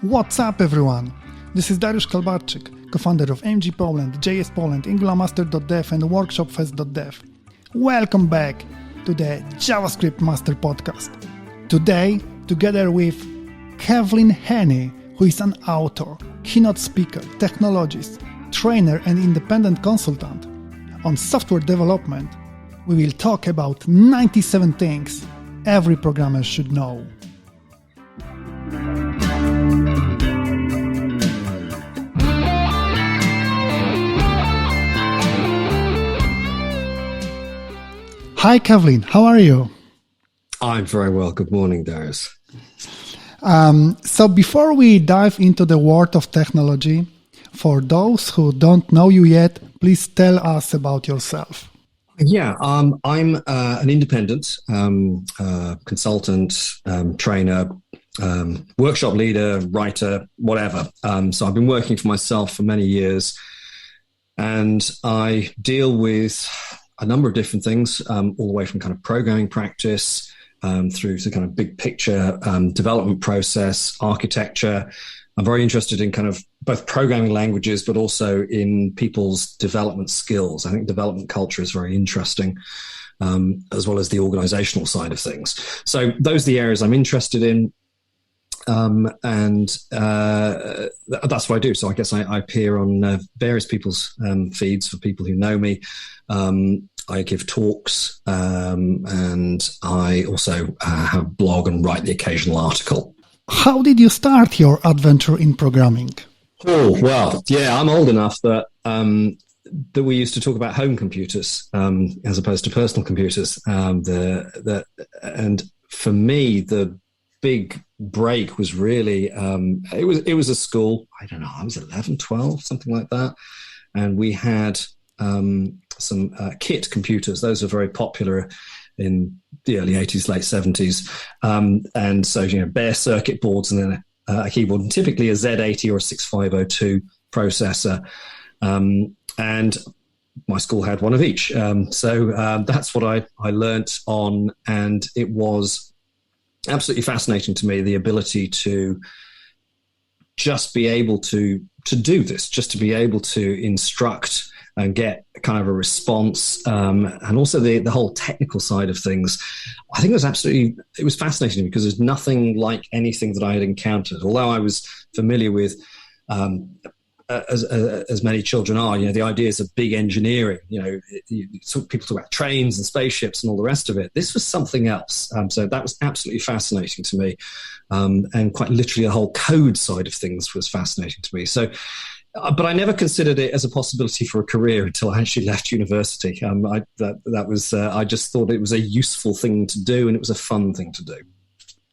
What's up, everyone? This is Dariusz Kalbarczyk, co-founder of MG Poland, JS Poland, AngularMaster.dev and WorkshopFest.dev. Welcome back to the JavaScript Master Podcast. Today, together with Kevlin Henney, who is an author, keynote speaker, technologist, trainer and independent consultant on software development, we will talk about 97 things every programmer should know. Hi, Kevlin. How are you? I'm very well. Good morning, Darius. So before we dive into the world of technology, for those who don't know you yet, please tell us about yourself. Yeah, I'm an independent consultant, trainer, workshop leader, writer, whatever. So I've been working for myself for many years, and I deal with a number of different things, all the way from kind of programming practice through to kind of big picture development process, architecture. I'm very interested in kind of both programming languages, but also in people's development skills. I think development culture is very interesting, as well as the organizational side of things. So those are the areas I'm interested in. That's what I do. So I guess I appear on various people's feeds for people who know me. I give talks, and I also have a blog and write the occasional article. How did you start your adventure in programming? Oh, well, yeah, I'm old enough that we used to talk about home computers as opposed to personal computers. And for me, the big break was really, it was a school, I don't know, I was 11, 12, something like that. And we had some kit computers. Those were very popular in the early 80s, late 70s. And so, bare circuit boards and then a keyboard, and typically a Z80 or a 6502 processor. And my school had one of each. So that's what I learnt on. And it was absolutely fascinating to me, the ability to just be able to do this, just to be able to instruct and get kind of a response, and also the whole technical side of things. I think it was fascinating because there's nothing like anything that I had encountered. Although I was familiar with, as many children are, the ideas of big engineering, people talk about trains and spaceships and all the rest of it. This was something else. So that was absolutely fascinating to me. And quite literally the whole code side of things was fascinating to me. So, but I never considered it as a possibility for a career until I actually left university. I just thought it was a useful thing to do, and it was a fun thing to do.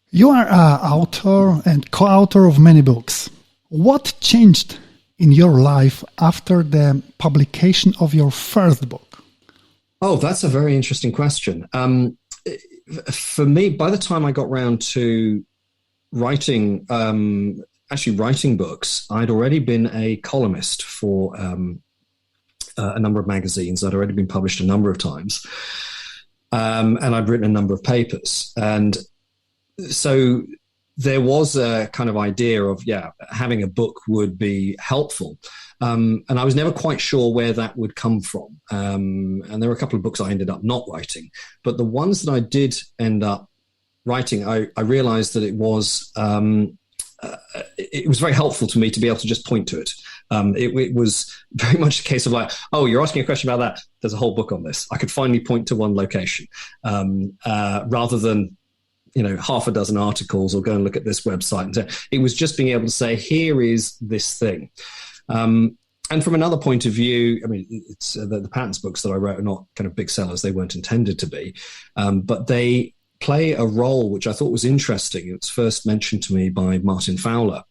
You are an author and co-author of many books. What changed in your life after the publication of your first book? Oh, that's a very interesting question. For me, by the time I got round to writing books, I'd already been a columnist for a number of magazines. I'd already been published a number of times, and I'd written a number of papers. And so there was a kind of idea of, having a book would be helpful. And I was never quite sure where that would come from. And there were a couple of books I ended up not writing. But the ones that I did end up writing, I realized that it was very helpful to me to be able to just point to it. It was very much a case of like, oh, you're asking a question about that. There's a whole book on this. I could finally point to one location, rather than half a dozen articles or go and look at this website. And so it was just being able to say, here is this thing. And from another point of view, I mean, it's the patents books that I wrote are not kind of big sellers. They weren't intended to be, but they play a role which I thought was interesting. It was first mentioned to me by Martin Fowler,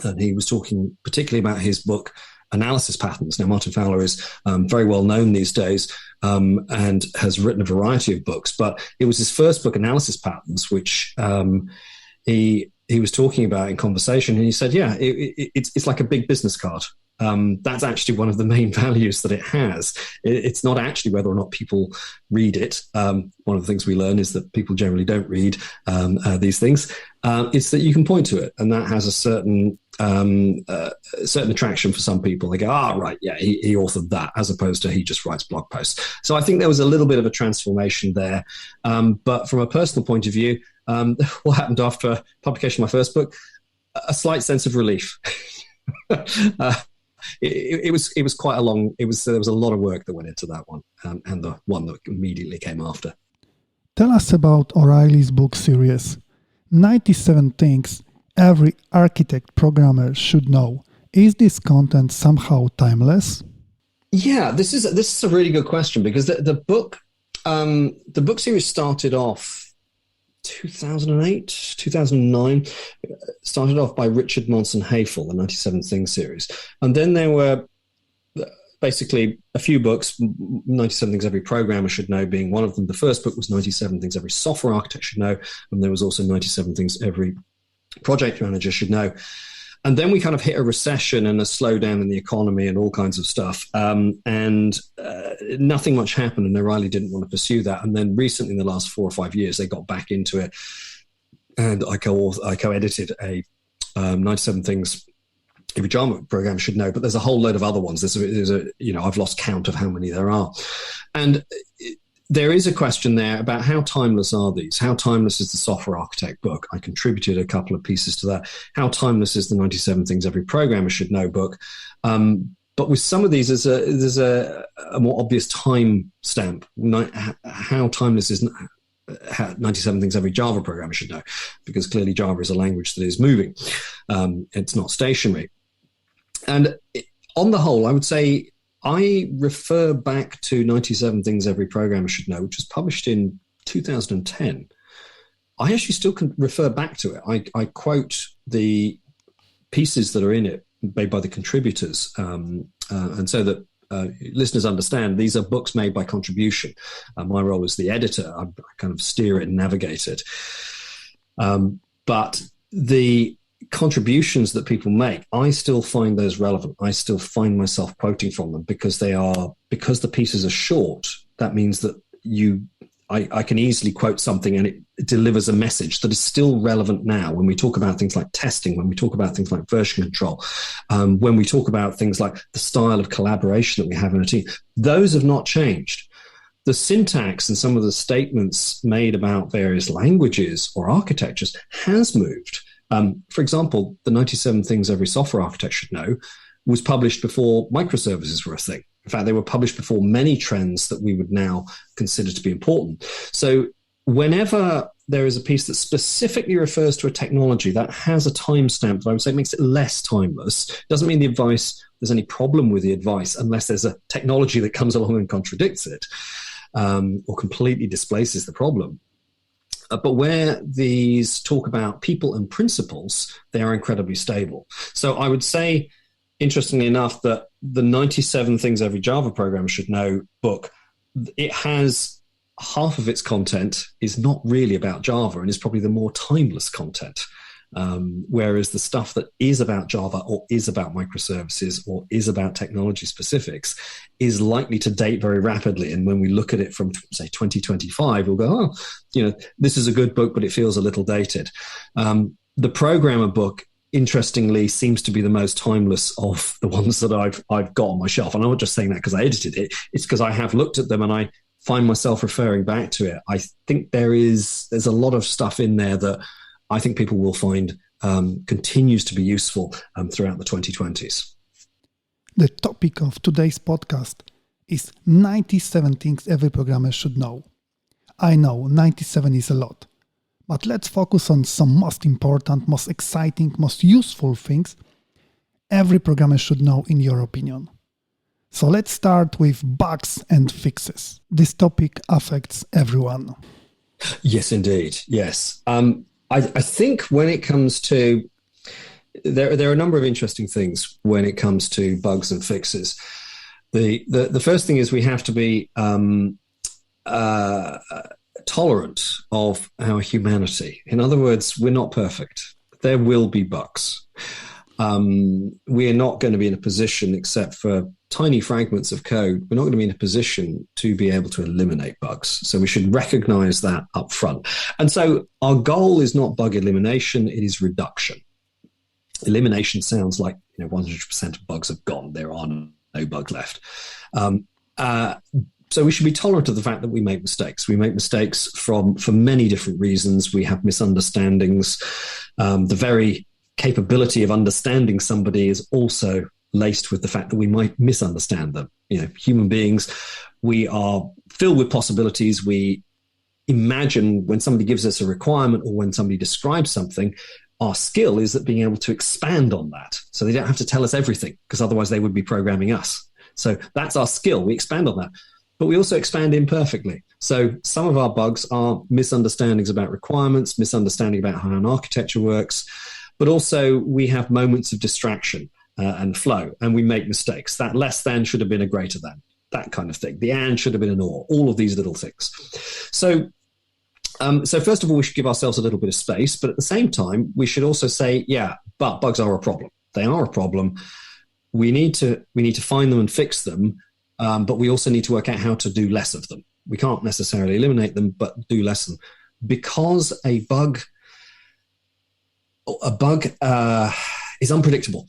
and he was talking particularly about his book, Analysis Patterns. Now, Martin Fowler is very well known these days, and has written a variety of books, but it was his first book, Analysis Patterns, which he was talking about in conversation. And he said, it's like a big business card. That's actually one of the main values that it has. It's not actually whether or not people read it. One of the things we learn is that people generally don't read these things. It's that you can point to it, and that has a certain attraction for some people. They go, right, yeah, he authored that, as opposed to he just writes blog posts. So I think there was a little bit of a transformation there. But from a personal point of view, what happened after publication of my first book? A slight sense of relief. It was quite a long. There was a lot of work that went into that one, and the one that immediately came after. Tell us about O'Reilly's book series, 97 Things Every Architect Programmer Should Know. Is this content somehow timeless? Yeah, this is a really good question, because the book series started off 2008, 2009, started off by Richard Monson Hafel, the 97 Things series. And then there were basically a few books, 97 Things Every Programmer Should Know being one of them. The first book was 97 Things Every Software Architect Should Know. And there was also 97 Things Every Project Manager Should Know. And then we kind of hit a recession and a slowdown in the economy and all kinds of stuff. And nothing much happened, and O'Reilly didn't want to pursue that. And then recently, in the last 4 or 5 years, they got back into it. And I co-edited a 97 Things Every Java Programmer Should Know. But there's a whole load of other ones. I've lost count of how many there are. And there is a question there about how timeless are these? How timeless is the Software Architect book? I contributed a couple of pieces to that. How timeless is the 97 Things Every Programmer Should Know book? But with some of these, there's a more obvious time stamp. How timeless is 97 Things Every Java Programmer Should Know? Because clearly Java is a language that is moving. It's not stationary. And on the whole, I would say I refer back to 97 Things Every Programmer Should Know, which was published in 2010. I actually still can refer back to it. I quote the pieces that are in it made by the contributors, and so that listeners understand, these are books made by contribution. My role is the editor. I kind of steer it and navigate it. But the contributions that people make, I still find those relevant. I still find myself quoting from them because the pieces are short. That means that I can easily quote something and it delivers a message that is still relevant now when we talk about things like testing, when we talk about things like version control, when we talk about things like the style of collaboration that we have in a team. Those have not changed. The syntax and some of the statements made about various languages or architectures has moved. For example, the 97 Things Every Software Architect Should Know was published before microservices were a thing. In fact, they were published before many trends that we would now consider to be important. So whenever there is a piece that specifically refers to a technology that has a timestamp that I would say makes it less timeless, doesn't mean there's any problem with the advice unless there's a technology that comes along and contradicts it, or completely displaces the problem. But where these talk about people and principles, they are incredibly stable. So I would say, interestingly enough, that the 97 Things Every Java Programmer Should Know book, it has half of its content is not really about Java and is probably the more timeless content. Whereas the stuff that is about Java or is about microservices or is about technology specifics is likely to date very rapidly. And when we look at it from, say, 2025, we'll go, this is a good book, but it feels a little dated. The programmer book, interestingly, seems to be the most timeless of the ones that I've got on my shelf. And I'm not just saying that because I edited it. It's because I have looked at them and I find myself referring back to it. I think there's a lot of stuff in there that I think people will find continues to be useful throughout the 2020s. The topic of today's podcast is 97 Things Every Programmer Should Know. I know 97 is a lot, but let's focus on some most important, most exciting, most useful things every programmer should know in your opinion. So let's start with bugs and fixes. This topic affects everyone. Yes, indeed. Yes. I think when it comes to, there are a number of interesting things when it comes to bugs and fixes. The first thing is we have to be tolerant of our humanity. In other words, we're not perfect. There will be bugs. we're not going to be in a position, except for tiny fragments of code, we're not going to be in a position to be able to eliminate bugs. So we should recognize that up front. And so our goal is not bug elimination, it is reduction. Elimination sounds like 100% of bugs have gone. There are no bugs left. So we should be tolerant of the fact that we make mistakes. We make mistakes for many different reasons. We have misunderstandings. The very capability of understanding somebody is also laced with the fact that we might misunderstand them. Human beings, we are filled with possibilities. We imagine when somebody gives us a requirement or when somebody describes something, our skill is at being able to expand on that. So they don't have to tell us everything, because otherwise they would be programming us. So that's our skill. We expand on that. But we also expand imperfectly. So some of our bugs are misunderstandings about requirements, misunderstanding about how an architecture works, but also we have moments of distraction and flow, and we make mistakes. That less than should have been a greater than, that kind of thing. The and should have been an or, all of these little things. So first of all, we should give ourselves a little bit of space, but at the same time, we should also say, yeah, but bugs are a problem. They are a problem. We need to find them and fix them. But we also need to work out how to do less of them. We can't necessarily eliminate them, but do less of them. Because a bug is unpredictable.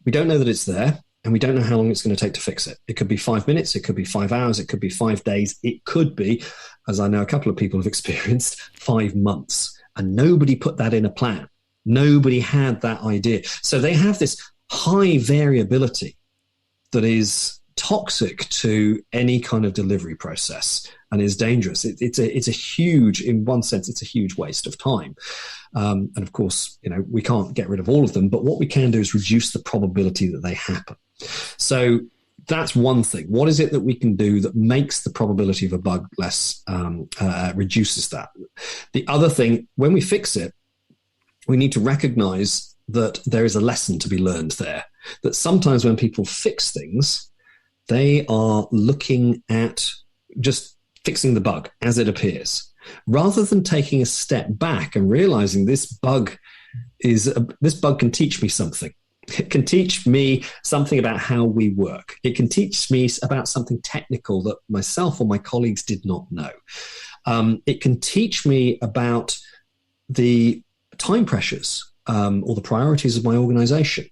We don't know that it's there, and we don't know how long it's going to take to fix it. It could be 5 minutes, it could be 5 hours, it could be 5 days, it could be, as I know a couple of people have experienced, 5 months. And nobody put that in a plan. Nobody had that idea. So they have this high variability that is toxic to any kind of delivery process and is dangerous. It's a huge, in one sense, it's a huge waste of time. And of course, we can't get rid of all of them, but what we can do is reduce the probability that they happen. So that's one thing. What is it that we can do that makes the probability of a bug less, reduces that? The other thing, when we fix it, we need to recognize that there is a lesson to be learned there, that sometimes when people fix things, they are looking at just fixing the bug as it appears, rather than taking a step back and realizing this bug can teach me something. It can teach me something about how we work. It can teach me about something technical that myself or my colleagues did not know. It can teach me about the time pressures or the priorities of my organization.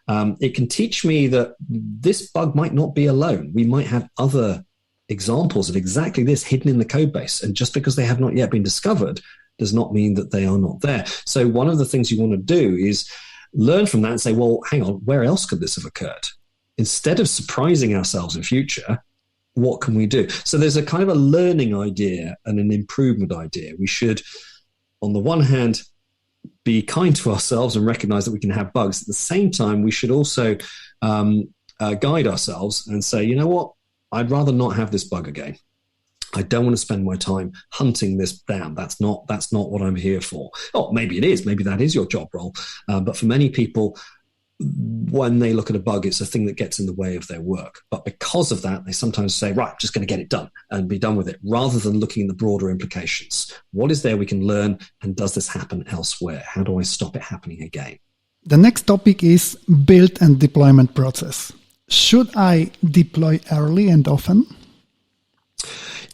It can teach me that this bug might not be alone. We might have other examples of exactly this hidden in the code base. And just because they have not yet been discovered does not mean that they are not there. So one of the things you want to do is learn from that and say, well, hang on, where else could this have occurred? Instead of surprising ourselves in future, what can we do? So there's a kind of a learning idea and an improvement idea. We should, on the one hand, be kind to ourselves and recognize that we can have bugs. At the same time, we should also guide ourselves and say, you know what, I'd rather not have this bug again. I don't want to spend my time hunting this down. That's not what I'm here for. Oh, maybe it is. Maybe that is your job role. But for many people, when they look at a bug, it's a thing that gets in the way of their work. But because of that, they sometimes say, right, I'm just going to get it done and be done with it, rather than looking at the broader implications. What is there we can learn, and does this happen elsewhere? How do I stop it happening again? The next topic is build and deployment process. Should I deploy early and often?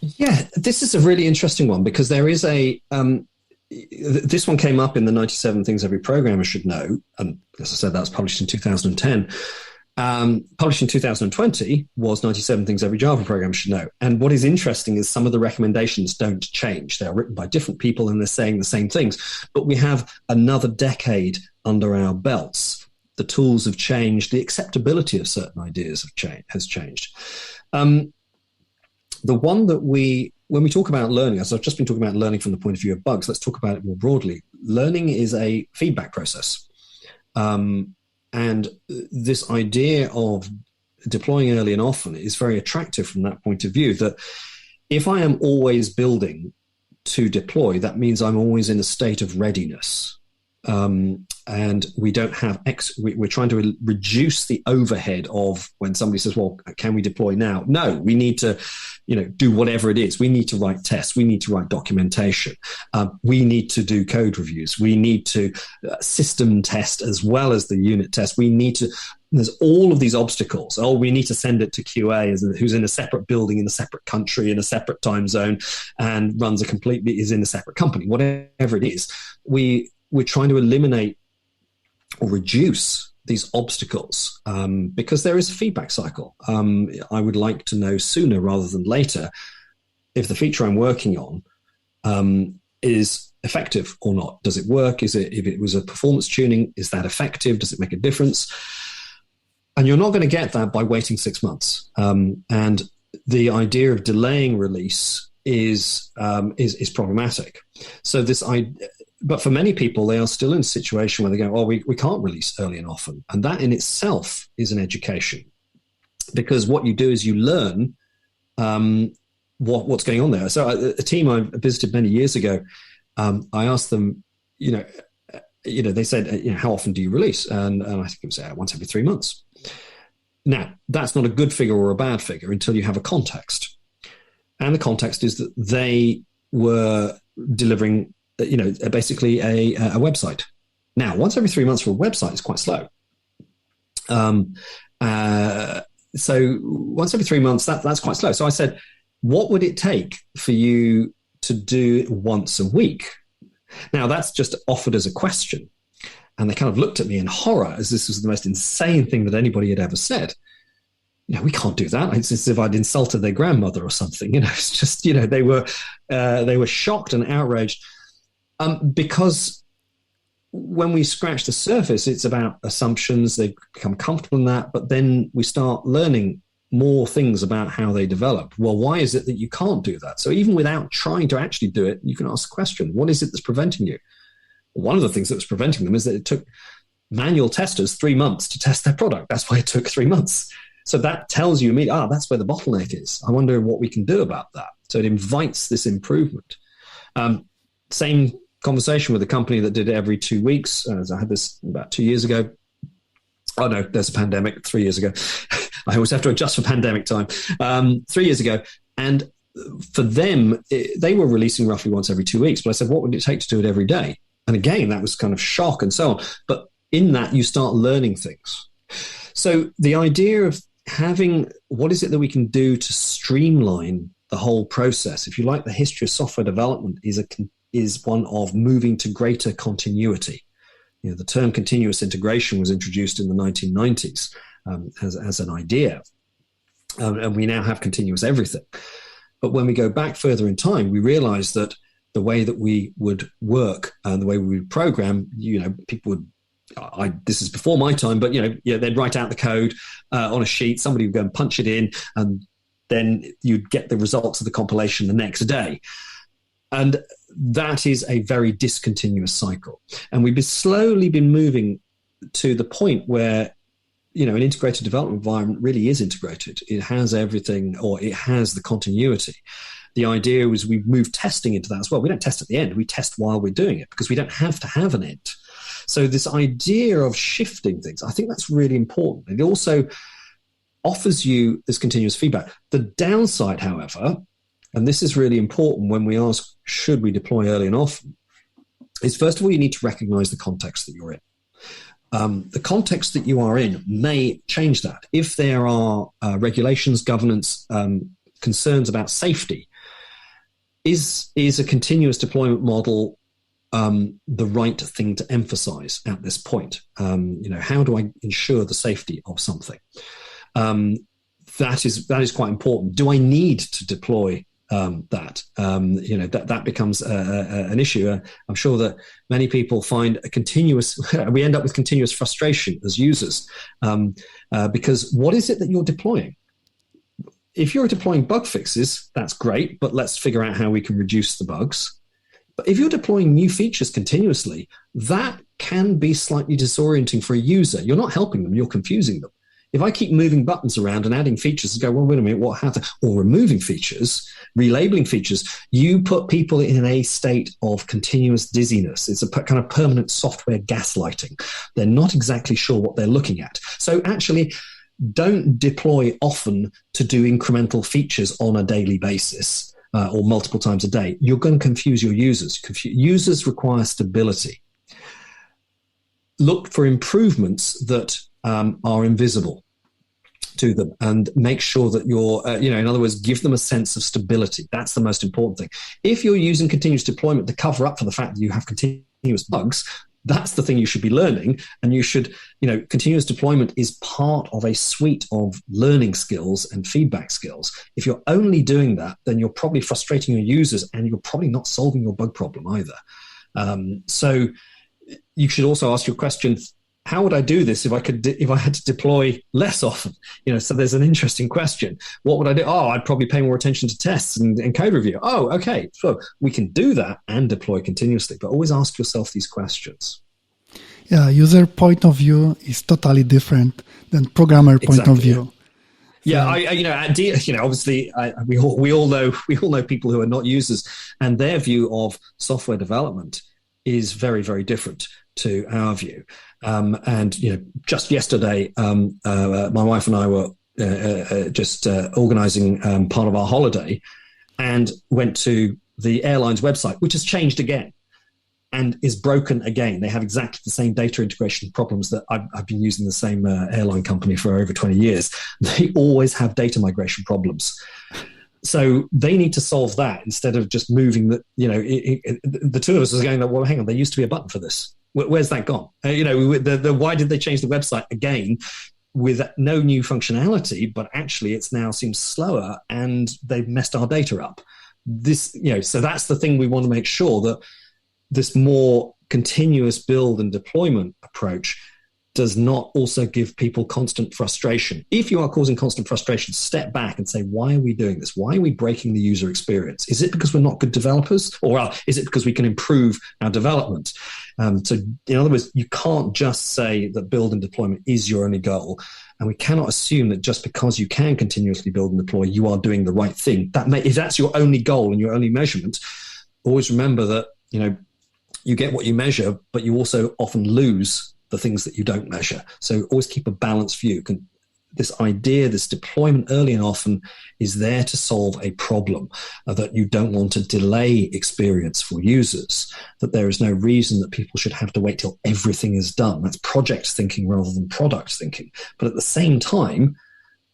Yeah, this is a really interesting one, because there is this one came up in the 97 Things Every Programmer Should Know. And as I said, that was published in 2010. Published in 2020 was 97 Things Every Java Programmer Should Know. And what is interesting is some of the recommendations don't change. They're written by different people and they're saying the same things. But we have another decade under our belts. The tools have changed. The acceptability of certain ideas has changed. The one that when we talk about learning, as I've just been talking about learning from the point of view of bugs, let's talk about it more broadly. Learning is a feedback process. And this idea of deploying early and often is very attractive from that point of view, that if I am always building to deploy, that means I'm always in a state of readiness. and we don't have we're trying to reduce the overhead of when somebody says, well, can we deploy now? No, we need to, do whatever it is. We need to write tests. We need to write documentation. We need to do code reviews. We need to system test as well as the unit test. There's all of these obstacles. Oh, we need to send it to QA who's in a separate building, in a separate country, in a separate time zone, and is in a separate company. Whatever it is, we're trying to eliminate or reduce these obstacles because there is a feedback cycle. I would like to know sooner rather than later if the feature I'm working on is effective or not. Does it work? If it was a performance tuning, is that effective? Does it make a difference? And you're not going to get that by waiting 6 months. And the idea of delaying release is problematic. So but for many people, they are still in a situation where they go, oh, we can't release early and often. And that in itself is an education, because what you do is you learn what's going on there. So a team I visited many years ago, I asked them, they said, how often do you release? And I think it was once every 3 months. Now, that's not a good figure or a bad figure until you have a context. And the context is that they were delivering basically a website. Now, once every 3 months for a website is quite slow. So once every 3 months, that's quite slow. So I said, what would it take for you to do it once a week? Now, that's just offered as a question. And they kind of looked at me in horror as this was the most insane thing that anybody had ever said. We can't do that. It's as if I'd insulted their grandmother or something. It's just, they were shocked and outraged. Because when we scratch the surface, it's about assumptions. They become comfortable in that, but then we start learning more things about how they develop. Well, why is it that you can't do that? So even without trying to actually do it, you can ask the question, what is it that's preventing you? One of the things that was preventing them is that it took manual testers 3 months to test their product. That's why it took 3 months. So that tells you, that's where the bottleneck is. I wonder what we can do about that. So it invites this improvement. Same conversation with a company that did it every 2 weeks. As I had this about 2 years ago. Oh no, there's a pandemic 3 years ago. I always have to adjust for pandemic time. 3 years ago. And for them, they were releasing roughly once every 2 weeks. But I said, what would it take to do it every day? And again, that was kind of shock and so on. But in that, you start learning things. So the idea of having, what is it that we can do to streamline the whole process? If you like, the history of software development is one of moving to greater continuity. The term continuous integration was introduced in the 1990s as an idea. And we now have continuous everything. But when we go back further in time, we realize that the way that we would work and the way we would program, people would, this is before my time, but, they'd write out the code on a sheet. Somebody would go and punch it in, and then you'd get the results of the compilation the next day. And that is a very discontinuous cycle. And we've slowly been moving to the point where, an integrated development environment really is integrated. It has everything, or it has the continuity. The idea was we move testing into that as well. We don't test at the end. We test while we're doing it because we don't have to have an end. So this idea of shifting things, I think that's really important. It also offers you this continuous feedback. The downside, however, and this is really important when we ask, should we deploy early and often, is first of all, you need to recognize the context that you're in. The context that you are in may change that. If there are regulations, governance, concerns about safety, is a continuous deployment model the right thing to emphasize at this point? How do I ensure the safety of something? That is quite important. Do I need to deploy that? That becomes an issue. I'm sure that many people find we end up with continuous frustration as users because what is it that you're deploying? If you're deploying bug fixes, that's great, but let's figure out how we can reduce the bugs. But if you're deploying new features continuously, that can be slightly disorienting for a user. You're not helping them, you're confusing them. If I keep moving buttons around and adding features and go, well, wait a minute, what happened? Or removing features, relabeling features, you put people in a state of continuous dizziness. It's a kind of permanent software gaslighting. They're not exactly sure what they're looking at. So actually, don't deploy often to do incremental features on a daily basis or multiple times a day. You're going to confuse your users. Users require stability. Look for improvements that are invisible to them, and make sure that you're, in other words, give them a sense of stability. That's the most important thing. If you're using continuous deployment to cover up for the fact that you have continuous bugs, that's the thing you should be learning. And you should, continuous deployment is part of a suite of learning skills and feedback skills. If you're only doing that, then you're probably frustrating your users, and you're probably not solving your bug problem either. So you should also ask your question, how would I do this if I had to deploy less often? So there's an interesting question. What would I do? Oh, I'd probably pay more attention to tests and code review. Oh, okay. So we can do that and deploy continuously, but always ask yourself these questions. Yeah, user point of view is totally different than programmer point of view. Yeah, obviously, we all know people who are not users, and their view of software development is very, very different to our view. Just yesterday, my wife and I were just organizing part of our holiday, and went to the airline's website, which has changed again and is broken again. They have exactly the same data integration problems that I've been using the same airline company for over 20 years. They always have data migration problems. So they need to solve that instead of just moving the two of us are going, well, hang on, there used to be a button for this. Where's that gone? Why did they change the website again with no new functionality, but actually it's now seems slower and they've messed our data up. So that's the thing we want to make sure that this more continuous build and deployment approach does not also give people constant frustration. If you are causing constant frustration, step back and say, why are we doing this? Why are we breaking the user experience? Is it because we're not good developers? Or is it because we can improve our development? So in other words, you can't just say that build and deployment is your only goal. And we cannot assume that just because you can continuously build and deploy, you are doing the right thing. If that's your only goal and your only measurement, always remember that, you get what you measure, but you also often lose the things that you don't measure. So always keep a balanced view. This idea, this deployment early and often is there to solve a problem, that you don't want to delay experience for users, that there is no reason that people should have to wait till everything is done. That's project thinking rather than product thinking. But at the same time,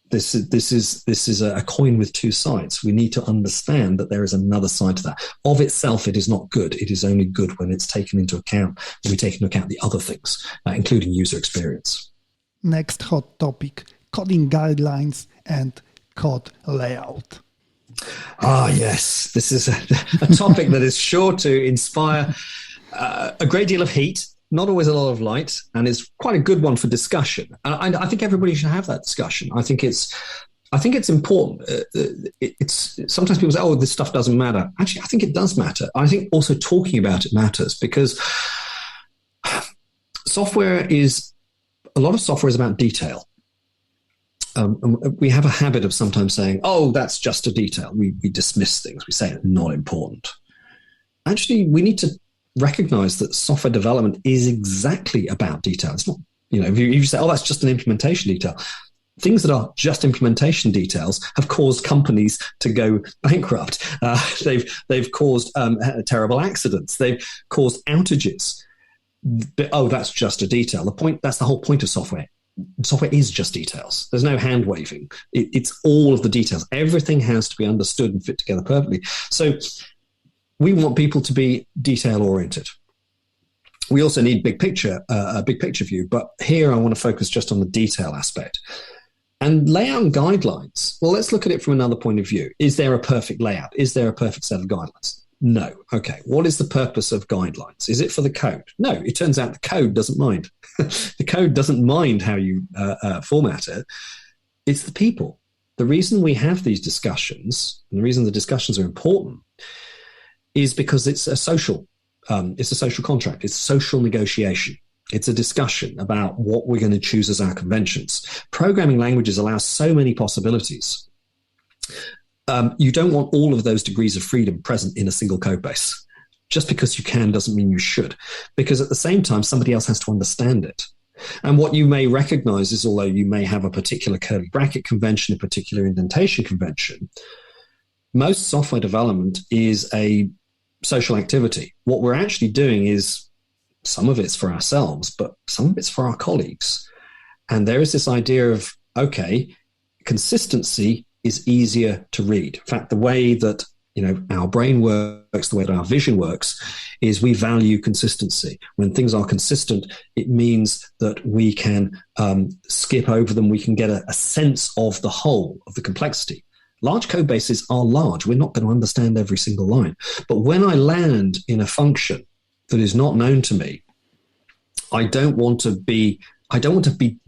this is a coin with two sides. We need to understand that there is another side to that. Of itself, it is not good. It is only good when it's taken into account, when we take into account the other things, including user experience. Next hot topic, coding guidelines and code layout. Ah, yes. This is a topic that is sure to inspire a great deal of heat, not always a lot of light, and is quite a good one for discussion. And I think everybody should have that discussion. I think it's important. It's sometimes people say, "Oh, this stuff doesn't matter." Actually, I think it does matter. I think also talking about it matters, because a lot of software is about detail. We have a habit of sometimes saying, "Oh, that's just a detail." We dismiss things. We say it's not important. Actually, we need to recognize that software development is exactly about detail. It's not, if you say, "Oh, that's just an implementation detail." Things that are just implementation details have caused companies to go bankrupt. They've caused terrible accidents. They've caused outages. But, oh, that's just a detail. That's the whole point of software. Software is just details. There's no hand waving. It's all of the details. Everything has to be understood and fit together perfectly. So we want people to be detail oriented. We also need a big picture view. But here I want to focus just on the detail aspect. And layout and guidelines. Well, let's look at it from another point of view. Is there a perfect layout? Is there a perfect set of guidelines? No. Okay. What is the purpose of guidelines? Is it for the code? No. It turns out the code doesn't mind. The code doesn't mind how you format it. It's the people. The reason we have these discussions, and the reason the discussions are important, is because it's a social contract. It's social negotiation. It's a discussion about what we're going to choose as our conventions. Programming languages allow so many possibilities. You don't want all of those degrees of freedom present in a single code base. Just because you can doesn't mean you should, because at the same time, somebody else has to understand it. And what you may recognize is, although you may have a particular curly bracket convention, a particular indentation convention, most software development is a social activity. What we're actually doing is, some of it's for ourselves, but some of it's for our colleagues. And there is this idea of, okay, consistency is easier to read. In fact, the way that our brain works, the way that our vision works, is we value consistency. When things are consistent, it means that we can skip over them. We can get a sense of the whole, of the complexity. Large code bases are large. We're not going to understand every single line. But when I land in a function that is not known to me, I don't want to be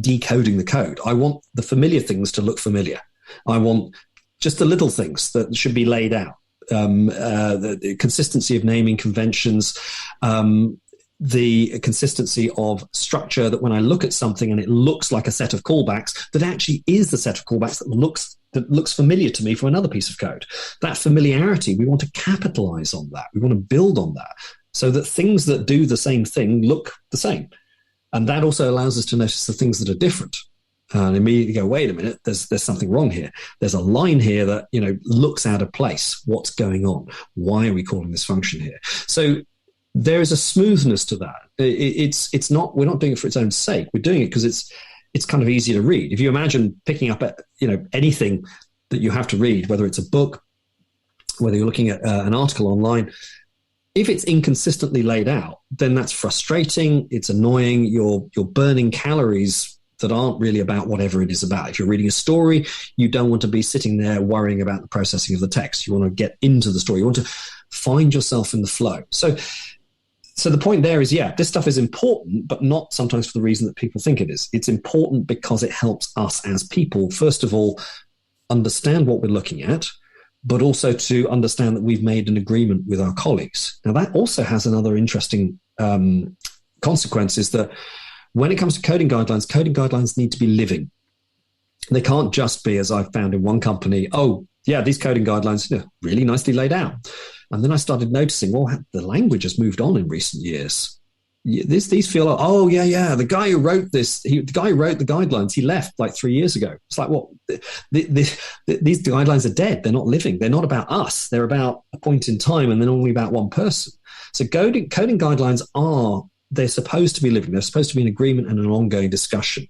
decoding the code. I want the familiar things to look familiar. I want just the little things that should be laid out. The consistency of naming conventions, the consistency of structure, that when I look at something and it looks like a set of callbacks, that actually is the set of callbacks that looks familiar to me from another piece of code. That familiarity, we want to capitalize on that. We want to build on that so that things that do the same thing look the same. And that also allows us to notice the things that are different. And immediately go, wait a minute, there's something wrong here. There's a line here that, looks out of place. What's going on? Why are we calling this function here? So there is a smoothness to that. It's not, we're not doing it for its own sake. We're doing it because it's kind of easy to read. If you imagine picking up, anything that you have to read, whether it's a book, whether you're looking at an article online, if it's inconsistently laid out, then that's frustrating. It's annoying. You're burning calories that aren't really about whatever it is about. If you're reading a story, you don't want to be sitting there worrying about the processing of the text. You want to get into the story. You want to find yourself in the flow. So the point there is, this stuff is important, but not sometimes for the reason that people think it is. It's important because it helps us as people, first of all, understand what we're looking at, but also to understand that we've made an agreement with our colleagues. Now, that also has another interesting consequence, is that when it comes to coding guidelines need to be living. They can't just be, as I've found in one company, these coding guidelines, really nicely laid out. And then I started noticing, the language has moved on in recent years. These feel like, the guy who wrote the guidelines, he left like 3 years ago. It's like, these guidelines are dead. They're not living. They're not about us. They're about a point in time, and they're only about one person. So coding guidelines they're supposed to be living. They're supposed to be an agreement and an ongoing discussion,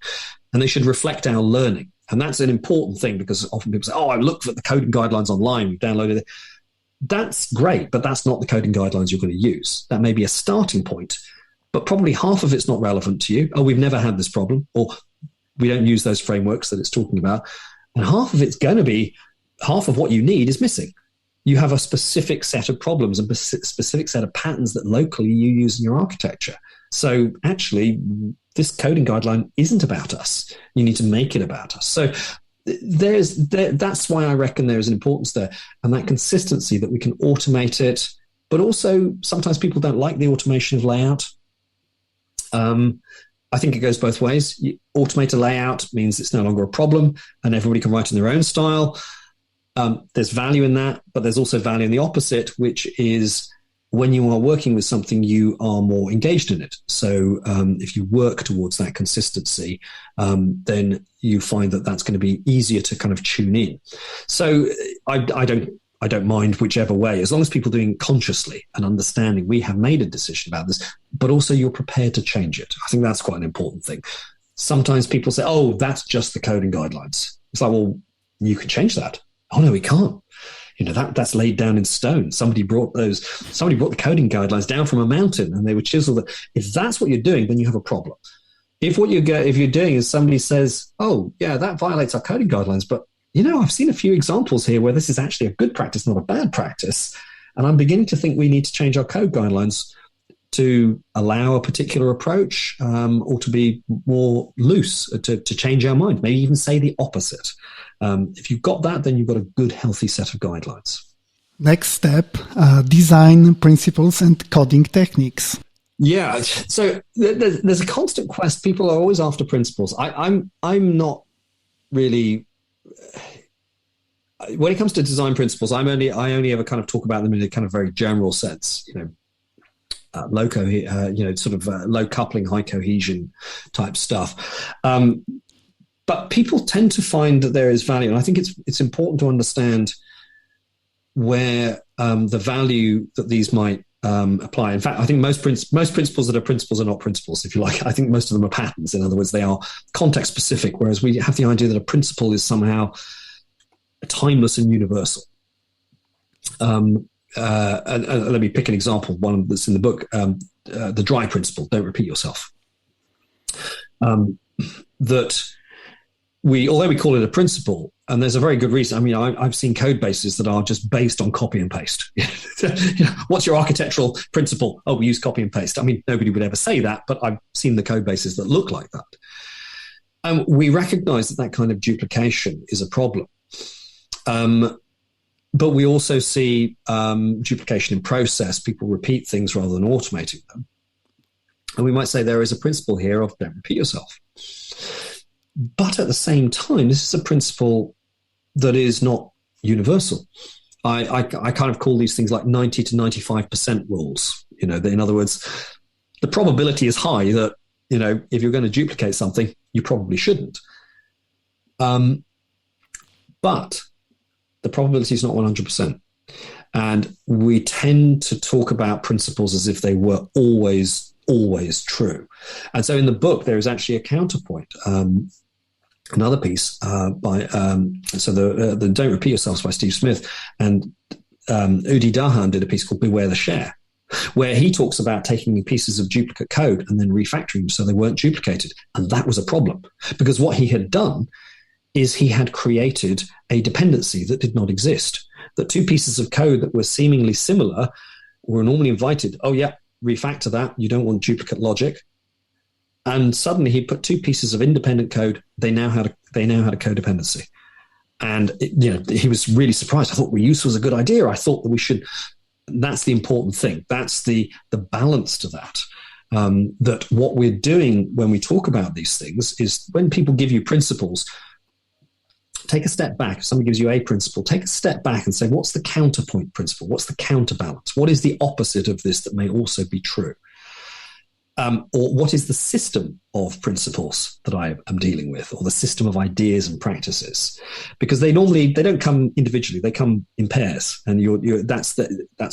and they should reflect our learning. And that's an important thing, because often people say, I looked at the coding guidelines online, we've downloaded it. That's great, but that's not the coding guidelines you're going to use. That may be a starting point, but probably half of it's not relevant to you. We've never had this problem, or we don't use those frameworks that it's talking about. And half of what you need is missing. You have a specific set of problems and a specific set of patterns that locally you use in your architecture. So actually, this coding guideline isn't about us. You need to make it about us. So that's why I reckon there is an importance there, and that consistency, that we can automate it. But also, sometimes people don't like the automation of layout. I think it goes both ways. You automate a layout means it's no longer a problem, and everybody can write in their own style. There's value in that, but there's also value in the opposite, which is when you are working with something, you are more engaged in it. So if you work towards that consistency, then you find that that's going to be easier to kind of tune in. So I don't mind whichever way, as long as people are doing it consciously and understanding we have made a decision about this, but also you're prepared to change it. I think that's quite an important thing. Sometimes people say, that's just the coding guidelines. It's like, well, you can change that. Oh no, we can't. That's laid down in stone. Somebody brought the coding guidelines down from a mountain, and they were chiseled. If that's what you're doing, then you have a problem. If what you're doing is somebody says, that violates our coding guidelines, but I've seen a few examples here where this is actually a good practice, not a bad practice. And I'm beginning to think we need to change our code guidelines to allow a particular approach, or to be more loose, to change our mind, maybe even say the opposite. If you've got that, then you've got a good, healthy set of guidelines. Next step, design principles and coding techniques. Yeah. So there's a constant quest. People are always after principles. I'm not really. When it comes to design principles, I only ever kind of talk about them in a kind of very general sense. Low coupling, high cohesion type stuff. But people tend to find that there is value, and I think it's important to understand where the value that these might apply. In fact, I think most principles that are principles are not principles, if you like. I think most of them are patterns. In other words, they are context specific, whereas we have the idea that a principle is somehow timeless and universal. And let me pick an example, one that's in the book, the dry principle, don't repeat yourself. That although we call it a principle, and there's a very good reason. I mean, I've seen code bases that are just based on copy and paste. What's your architectural principle? Oh, we use copy and paste. I mean, nobody would ever say that, but I've seen the code bases that look like that. And we recognize that kind of duplication is a problem. But we also see duplication in process. People repeat things rather than automating them. And we might say there is a principle here of don't repeat yourself. But at the same time, this is a principle that is not universal. I kind of call these things like 90 to 95% rules. In other words, the probability is high that, if you're going to duplicate something, you probably shouldn't. But the probability is not 100%. And we tend to talk about principles as if they were always true. And so in the book, there is actually a counterpoint. Another piece by the Don't Repeat Yourselves by Steve Smith, and Udi Dahan did a piece called Beware the Share, where he talks about taking pieces of duplicate code and then refactoring them so they weren't duplicated. And that was a problem, because what he had done is he had created a dependency that did not exist. That two pieces of code that were seemingly similar were normally invited, oh yeah, refactor that, you don't want duplicate logic. And suddenly he put two pieces of independent code. They now had a codependency. And he was really surprised. I thought reuse was a good idea. I thought that we should. That's the important thing. That's the balance to that. That what we're doing when we talk about these things is when people give you principles, take a step back. If somebody gives you a principle, take a step back and say, what's the counterpoint principle? What's the counterbalance? What is the opposite of this that may also be true? Or what is the system of principles that I am dealing with, or the system of ideas and practices? Because they don't come individually; they come in pairs, and that's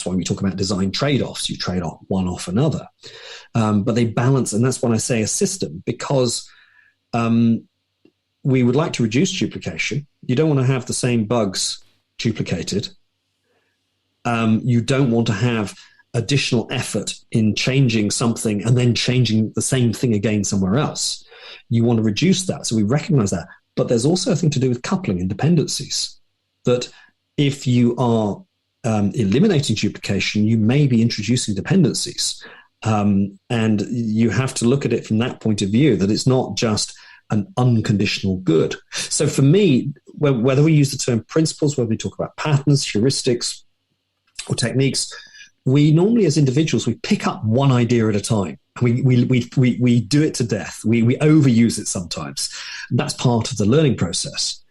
why we talk about design trade-offs. You trade off one off another, but they balance, and that's when I say a system, because we would like to reduce duplication. You don't want to have the same bugs duplicated. You don't want to have additional effort in changing something and then changing the same thing again somewhere else. You want to reduce that. So we recognize that. But there's also a thing to do with coupling and dependencies, that if you are eliminating duplication, you may be introducing dependencies. And you have to look at it from that point of view, that it's not just an unconditional good. So for me, whether we use the term principles, whether we talk about patterns, heuristics, or techniques, we normally, as individuals, we pick up one idea at a time. We do it to death. We overuse it sometimes. That's part of the learning process.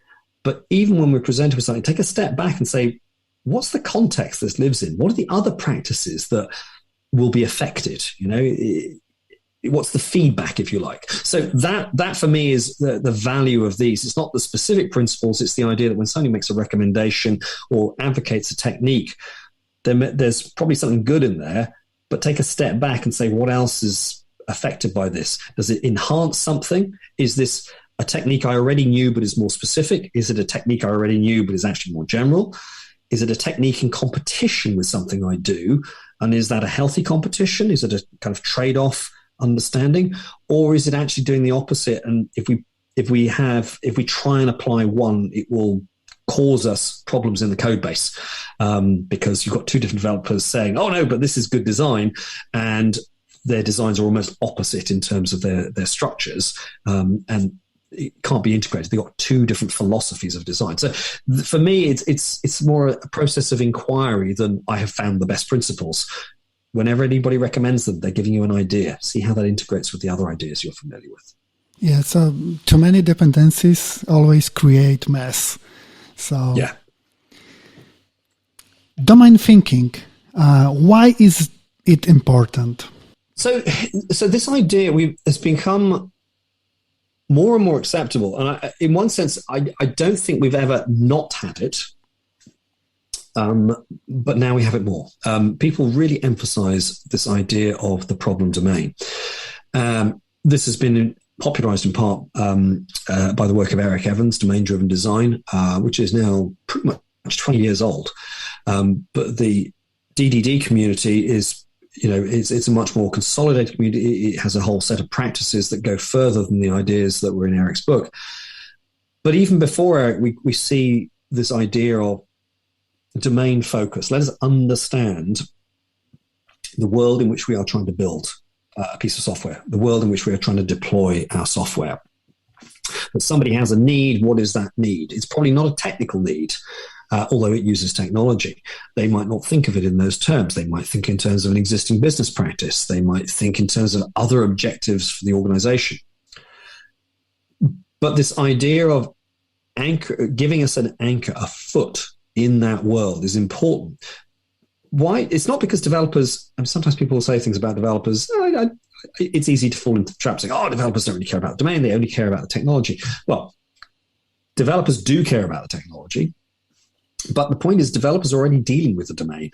But even when we're presented with something, take a step back and say, what's the context this lives in? What are the other practices that will be affected? What's the feedback, if you like? So that for me is the value of these. It's not the specific principles. It's the idea that when somebody makes a recommendation or advocates a technique, there's probably something good in there, but take a step back and say, what else is affected by this? Does it enhance something? Is this a technique I already knew but is more specific? Is it a technique I already knew but is actually more general? Is it a technique in competition with something I do? And is that a healthy competition? Is it a kind of trade-off understanding? Or is it actually doing the opposite? And if we try and apply one, it will cause us problems in the code base, because you've got two different developers saying, oh no, but this is good design, and their designs are almost opposite in terms of their structures, and it can't be integrated. They've got two different philosophies of design. So for me, it's more a process of inquiry than I have found the best principles. whenever anybody recommends them, they're giving you an idea. See how that integrates with the other ideas you're familiar with. Yeah, so too many dependencies always create mess. So yeah. Domain thinking, why is it important? So this idea has become more and more acceptable. And in one sense, I don't think we've ever not had it. But now we have it more. People really emphasize this idea of the problem domain. This has been popularized in part by the work of Eric Evans, Domain-Driven Design, which is now pretty much 20 years old. But the DDD community is, it's a much more consolidated community. It has a whole set of practices that go further than the ideas that were in Eric's book. But even before Eric, we see this idea of domain focus. Let us understand the world in which we are trying to build a piece of software, the world in which we are trying to deploy our software. That somebody has a need, what is that need? It's probably not a technical need, although it uses technology. They might not think of it in those terms. They might think in terms of an existing business practice. They might think in terms of other objectives for the organization. But this idea of giving us an anchor, a foot in that world is important. Why? It's not because developers, and sometimes people will say things about developers, it's easy to fall into the trap saying, developers don't really care about the domain, they only care about the technology. Well, developers do care about the technology, but the point is developers are already dealing with the domain.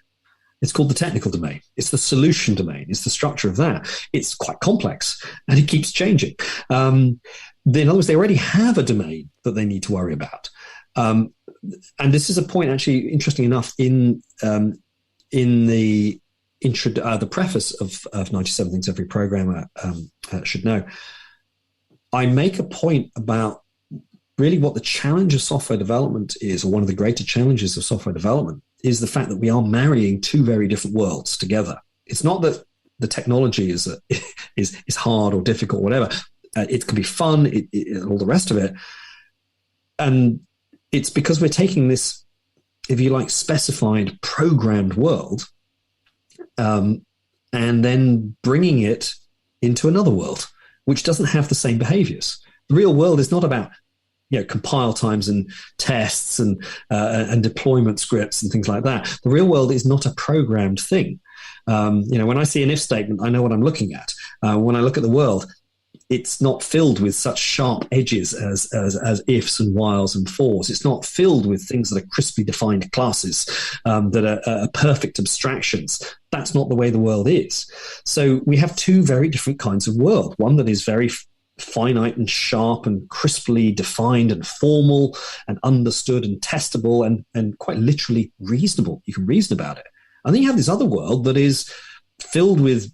It's called the technical domain. It's the solution domain. It's the structure of that. It's quite complex and it keeps changing. In other words, they already have a domain that they need to worry about. And this is a point, actually, interesting enough, in the preface of 97 Things Every Programmer Should Know, I make a point about really what the challenge of software development is, or one of the greater challenges of software development, is the fact that we are marrying two very different worlds together. It's not that the technology is hard or difficult, or whatever. It can be fun, all the rest of it. And it's because we're taking this, if you like, specified, programmed world, and then bringing it into another world, which doesn't have the same behaviors. The real world is not about compile times and tests and deployment scripts and things like that. The real world is not a programmed thing. When I see an if statement, I know what I'm looking at. When I look at the world, it's not filled with such sharp edges as ifs and whiles and fors. It's not filled with things that are crisply defined classes that are perfect abstractions. That's not the way the world is. So we have two very different kinds of world. One that is very finite and sharp and crisply defined and formal and understood and testable and quite literally reasonable. You can reason about it. And then you have this other world that is filled with,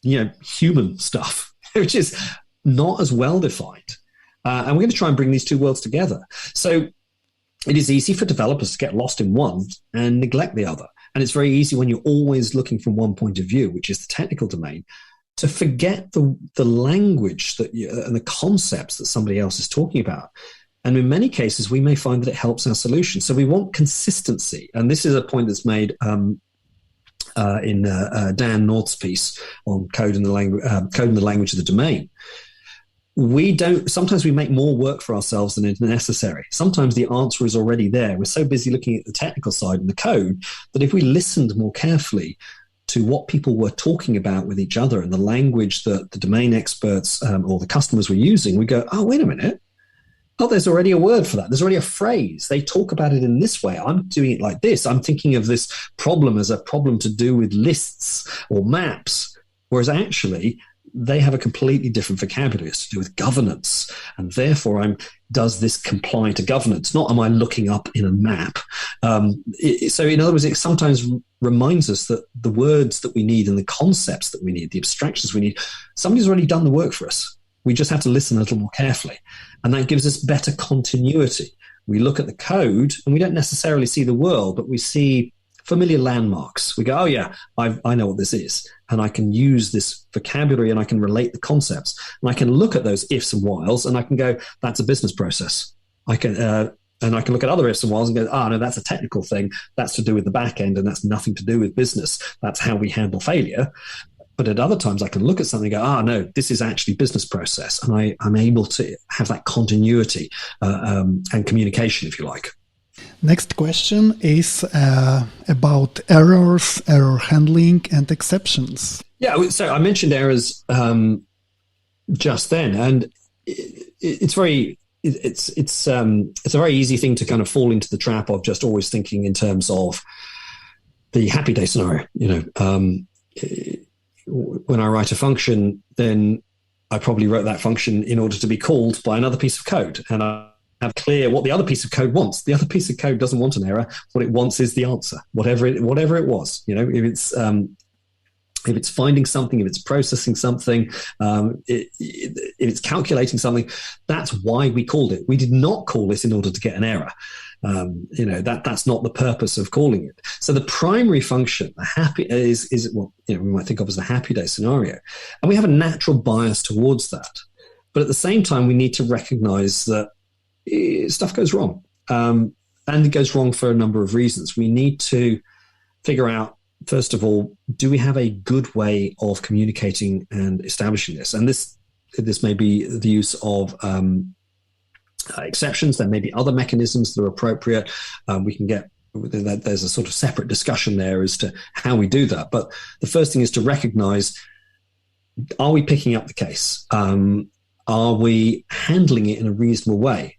human stuff, which is not as well defined. And we're going to try and bring these two worlds together. So it is easy for developers to get lost in one and neglect the other. And it's very easy when you're always looking from one point of view, which is the technical domain, to forget the language and the concepts that somebody else is talking about. And in many cases, we may find that it helps our solution. So we want consistency. And this is a point that's made in Dan North's piece on code in the language of the domain. Sometimes we make more work for ourselves than is necessary. Sometimes the answer is already there. We're so busy looking at the technical side and the code that if we listened more carefully to what people were talking about with each other and the language that the domain experts or the customers were using, we go, oh, wait a minute. Oh, there's already a word for that. There's already a phrase. They talk about it in this way. I'm doing it like this. I'm thinking of this problem as a problem to do with lists or maps, whereas actually they have a completely different vocabulary. It's to do with governance. And therefore, does this comply to governance? Not am I looking up in a map? So in other words, it sometimes reminds us that the words that we need and the concepts that we need, the abstractions we need, somebody's already done the work for us. We just have to listen a little more carefully. And that gives us better continuity. We look at the code and we don't necessarily see the world, but we see familiar landmarks. We go, oh yeah, I know what this is. And I can use this vocabulary and I can relate the concepts. And I can look at those ifs and whiles and I can go, that's a business process. I can And I can look at other ifs and whiles and go, no, that's a technical thing. That's to do with the back end, and that's nothing to do with business. That's how we handle failure. But at other times, I can look at something and go, no, this is actually business process. And I'm able to have that continuity and communication, if you like. Next question is about errors, error handling, and exceptions. Yeah, so I mentioned errors just then, and it's a very easy thing to kind of fall into the trap of just always thinking in terms of the happy day scenario. When I write a function, then I probably wrote that function in order to be called by another piece of code, and I have clear what the other piece of code wants. The other piece of code doesn't want an error. What it wants is the answer, whatever it was. If it's finding something, if it's processing something, if it's calculating something, that's why we called it. We did not call it in order to get an error. That's not the purpose of calling it. So the primary function, the happy, is what we might think of as the happy day scenario, and we have a natural bias towards that. But at the same time, we need to recognize that stuff goes wrong, and it goes wrong for a number of reasons. We need to figure out, first of all, do we have a good way of communicating and establishing this? And this may be the use of exceptions. There may be other mechanisms that are appropriate. We can get, there's a sort of separate discussion there as to how we do that. But the first thing is to recognize, are we picking up the case? Are we handling it in a reasonable way?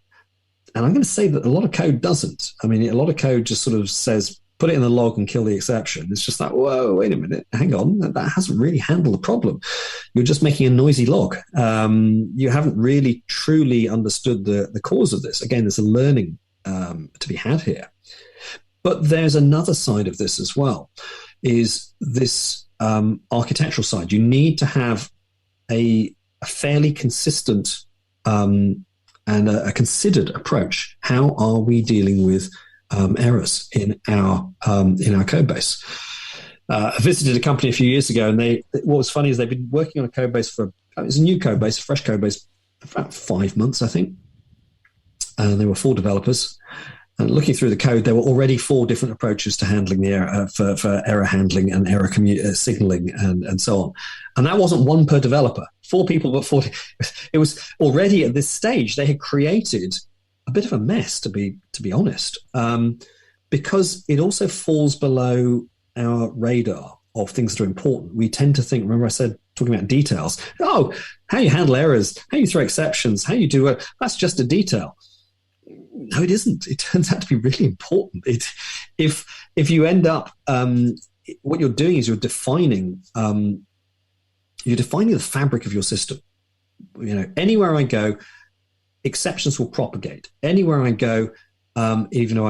And I'm going to say that a lot of code doesn't. I mean, a lot of code just sort of says, put it in the log and kill the exception. It's just like, whoa, wait a minute, hang on. That hasn't really handled the problem. You're just making a noisy log. You haven't really truly understood the cause of this. Again, there's a learning to be had here. But there's another side of this as well, is this architectural side. You need to have a fairly consistent and a considered approach. How are we dealing with errors in our code base? I visited a company a few years ago, and what was funny is they've been working on a code base it was a new code base, a fresh code base, for about 5 months, I think. And there were 4 developers. And looking through the code, there were already 4 different approaches to handling the error, for error handling and error signaling and so on. And that wasn't one per developer. 4 people, but 40. It was already at this stage, they had created a bit of a mess, to be honest, because it also falls below our radar of things that are important. We tend to think, remember I said, talking about details, how you handle errors, how you throw exceptions, how you do it, that's just a detail. No, it isn't. It turns out to be really important. If you end up, what you're doing is you're defining the fabric of your system. Anywhere I go, exceptions will propagate. Anywhere I go, even though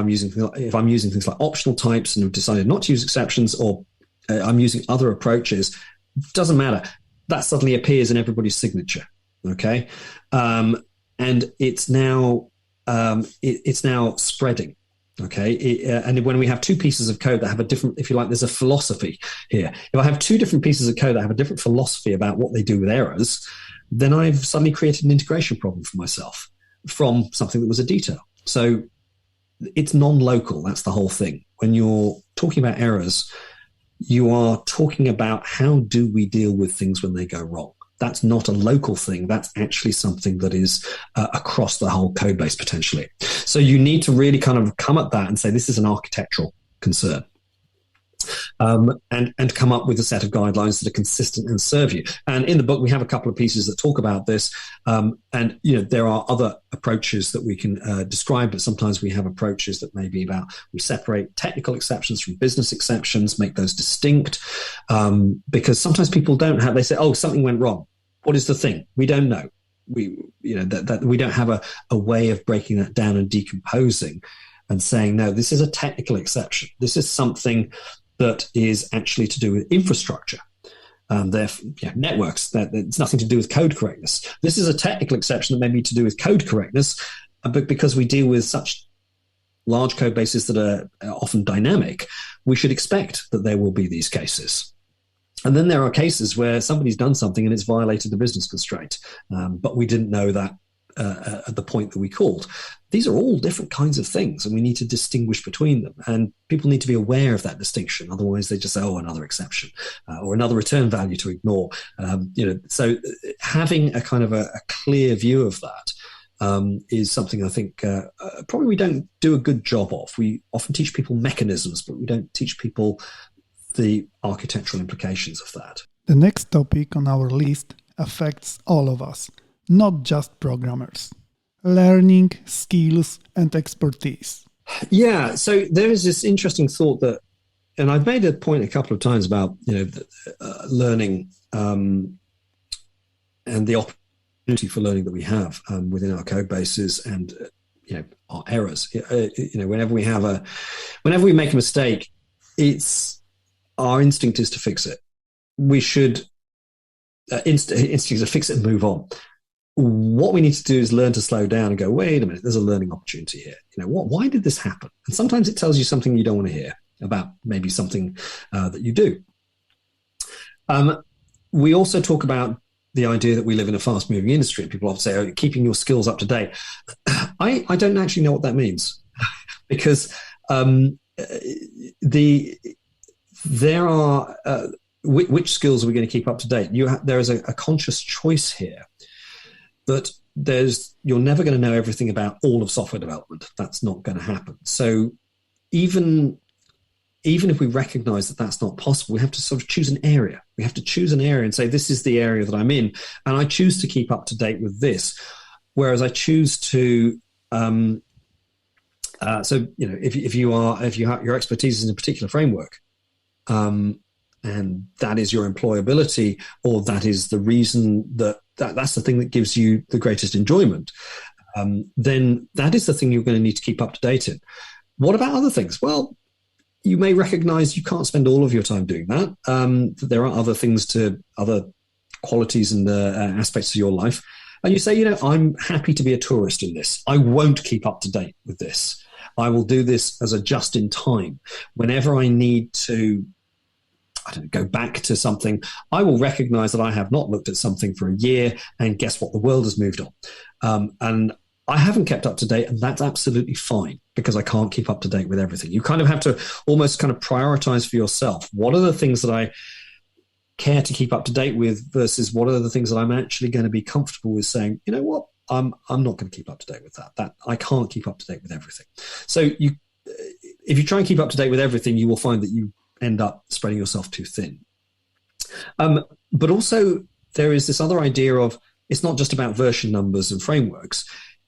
if I'm using things like optional types and have decided not to use exceptions, or I'm using other approaches, doesn't matter. That suddenly appears in everybody's signature. Okay, and it's now spreading. Okay, and when we have 2 pieces of code that have a different, if you like, there's a philosophy here. If I have 2 different pieces of code that have a different philosophy about what they do with errors, then I've suddenly created an integration problem for myself from something that was a detail. So it's non-local. That's the whole thing. When you're talking about errors, you are talking about how do we deal with things when they go wrong. That's not a local thing. That's actually something that is across the whole code base potentially. So you need to really kind of come at that and say, this is an architectural concern. And come up with a set of guidelines that are consistent and serve you. And in the book, we have a couple of pieces that talk about this. And there are other approaches that we can describe, but sometimes we have approaches that may be about, we separate technical exceptions from business exceptions, make those distinct, because sometimes people they say, oh, something went wrong. What is the thing? We don't know. We don't have a way of breaking that down and decomposing and saying, no, this is a technical exception. This is something that is actually to do with infrastructure. Networks, that it's nothing to do with code correctness. This is a technical exception that may be to do with code correctness, but because we deal with such large code bases that are often dynamic, we should expect that there will be these cases. And then there are cases where somebody's done something and it's violated the business constraint, but we didn't know that at the point that we called. These are all different kinds of things, and we need to distinguish between them. And people need to be aware of that distinction. Otherwise, they just say, "Oh, another exception," or another return value to ignore. So having a kind of a clear view of that is something I think probably we don't do a good job of. We often teach people mechanisms, but we don't teach people the architectural implications of that. The next topic on our list affects all of us, not just programmers. Learning, skills, and expertise. Yeah, so there is this interesting thought that, and I've made a point a couple of times about learning and the opportunity for learning that we have within our code bases and our errors. Whenever we make a mistake, it's our instinct is to fix it. We should instinct to fix it and move on. What we need to do is learn to slow down and go, wait a minute, there's a learning opportunity here. Why did this happen? And sometimes it tells you something you don't want to hear about maybe something that you do. We also talk about the idea that we live in a fast-moving industry. People often say, "Oh, keeping your skills up to date." I don't actually know what that means because there are which skills are we going to keep up to date? There is a conscious choice here that you're never going to know everything about all of software development. That's not going to happen. So even if we recognize that that's not possible, we have to sort of choose an area. We have to choose an area and say, this is the area that I'm in, and I choose to keep up to date with this. Whereas I choose to, if your expertise is in a particular framework, and that is your employability, or that is the reason that's the thing that gives you the greatest enjoyment, then that is the thing you're going to need to keep up to date in. What about other things? Well, you may recognize you can't spend all of your time doing that. There are other qualities and aspects of your life. And you say, I'm happy to be a tourist in this. I won't keep up to date with this. I will do this as a just in time. Whenever I need to, go back to something, I will recognize that I have not looked at something for a year, and guess what? The world has moved on. And I haven't kept up to date, and that's absolutely fine because I can't keep up to date with everything. You kind of have to almost kind of prioritize for yourself. What are the things that I care to keep up to date with versus what are the things that I'm actually going to be comfortable with saying, you know what, I'm not going to keep up to date with that. That I can't keep up to date with everything. So if you try and keep up to date with everything, you will find that you end up spreading yourself too thin. But also there is this other idea of it's not just about version numbers and frameworks.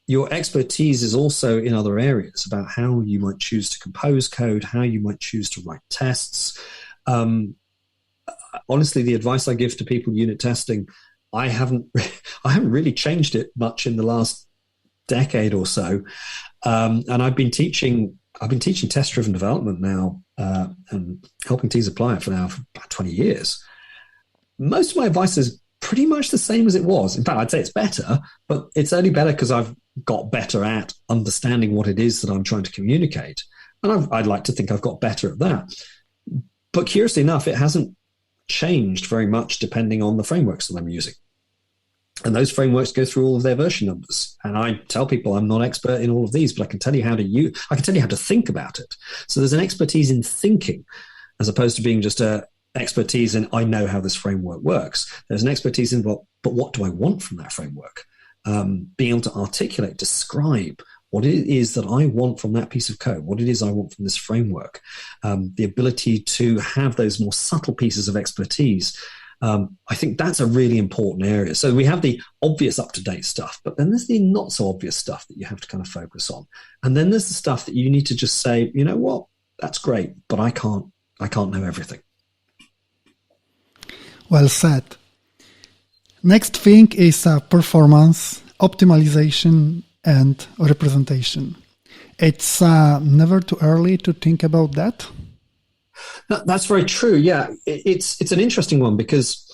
Your expertise is also in other areas about how you might choose to compose code, how you might choose to write tests. Honestly, the advice I give to people unit testing, I haven't really changed it much in the last decade or so. And I've been teaching test-driven development now and helping teams apply it for about 20 years. Most of my advice is pretty much the same as it was. In fact, I'd say it's better, but it's only better because I've got better at understanding what it is that I'm trying to communicate. And I'd like to think I've got better at that. But curiously enough, it hasn't changed very much depending on the frameworks that I'm using. And those frameworks go through all of their version numbers. And I tell people I'm not expert in all of these, but I can tell you how to think about it. So there's an expertise in thinking as opposed to being just a expertise in I know how this framework works. There's an expertise in but what do I want from that framework? Being able to articulate, describe what it is that I want from that piece of code, what it is I want from this framework, the ability to have those more subtle pieces of expertise. I think that's a really important area. So we have the obvious up-to-date stuff, but then there's the not so obvious stuff that you have to kind of focus on. And then there's the stuff that you need to just say, you know what, that's great, but I can't know everything. Well said. Next thing is performance, optimization, and representation. It's never too early to think about that. That's very true. Yeah, it's an interesting one because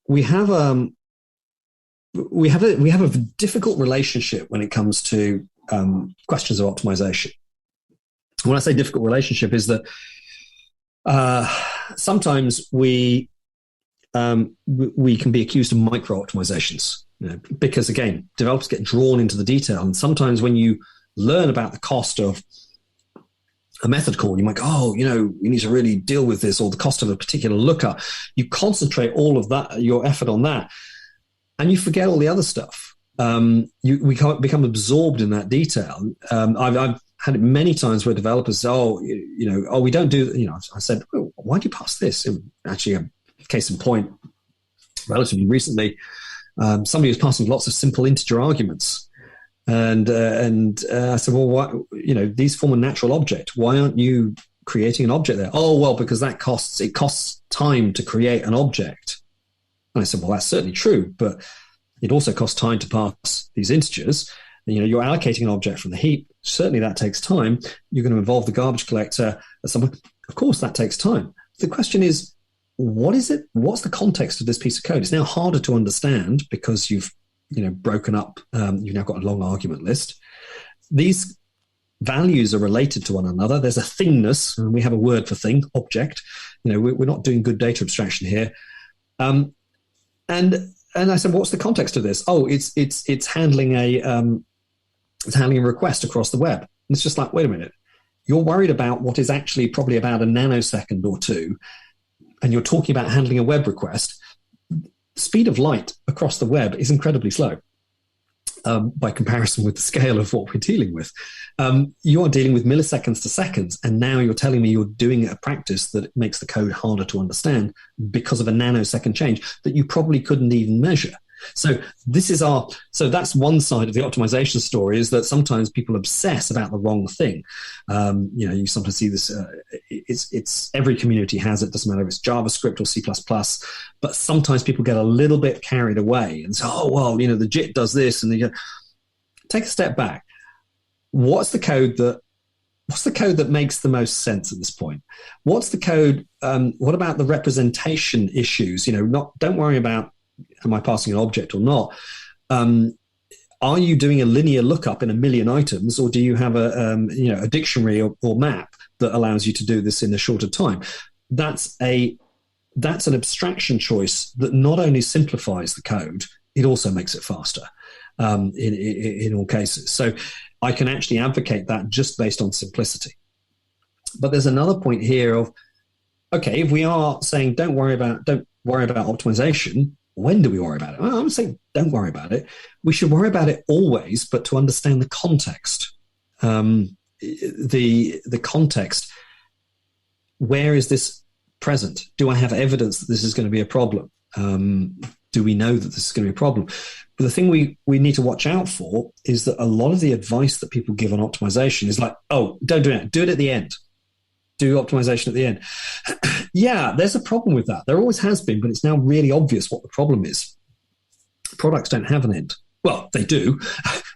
we have a difficult relationship when it comes to questions of optimization. When I say difficult relationship, is that sometimes we can be accused of micro optimizations. because again, developers get drawn into the detail. And sometimes when you learn about the cost of a method call, you might go, oh, you need to really deal with this, or the cost of a particular lookup. You concentrate all of that, your effort on that, and you forget all the other stuff. We can't become absorbed in that detail. I've had it many times where developers say, we don't do, I said, oh, why do you pass this? Actually, a case in point, relatively recently, somebody was passing lots of simple integer arguments. And I said, well, what, these form a natural object. Why aren't you creating an object there? Oh, well, because it costs time to create an object. And I said, well, that's certainly true, but it also costs time to pass these integers. And, you're allocating an object from the heap. Certainly that takes time. You're going to involve the garbage collector at some point. Of course, that takes time. The question is, what is it? What's the context of this piece of code? It's now harder to understand because you've broken up, you've now got a long argument list. These values are related to one another. There's a thingness, and we have a word for thing, object. We're not doing good data abstraction here. And I said, what's the context of this? Oh, it's handling a request across the web. And it's just like, wait a minute, you're worried about what is actually probably about a nanosecond or two, and you're talking about handling a web request. Speed of light across the web is incredibly slow by comparison with the scale of what we're dealing with. You are dealing with milliseconds to seconds, and now you're telling me you're doing a practice that makes the code harder to understand because of a nanosecond change that you probably couldn't even measure. So that's one side of the optimization story, is that sometimes people obsess about the wrong thing. You sometimes see this, it's every community has it, doesn't matter if it's JavaScript or C++, but sometimes people get a little bit carried away and say, oh, well, the JIT does this, and take a step back. What's the code that makes the most sense at this point? What's the code? What about the representation issues? Don't worry about, am I passing an object or not? Are you doing a linear lookup in a million items, or do you have a dictionary or map that allows you to do this in a shorter time? That's an abstraction choice that not only simplifies the code, it also makes it faster in all cases. So I can actually advocate that just based on simplicity. But there's another point here of, okay, if we are saying don't worry about optimization, when do we worry about it? Well, I'm saying don't worry about it. We should worry about it always, but to understand the context. The context. Where is this present? Do I have evidence that this is going to be a problem? Do we know that this is going to be a problem? But the thing we need to watch out for is that a lot of the advice that people give on optimization is like, oh, don't do it. Do it at the end. Do optimization at the end. Yeah, there's a problem with that. There always has been, but it's now really obvious what the problem is. Products don't have an end. Well, they do.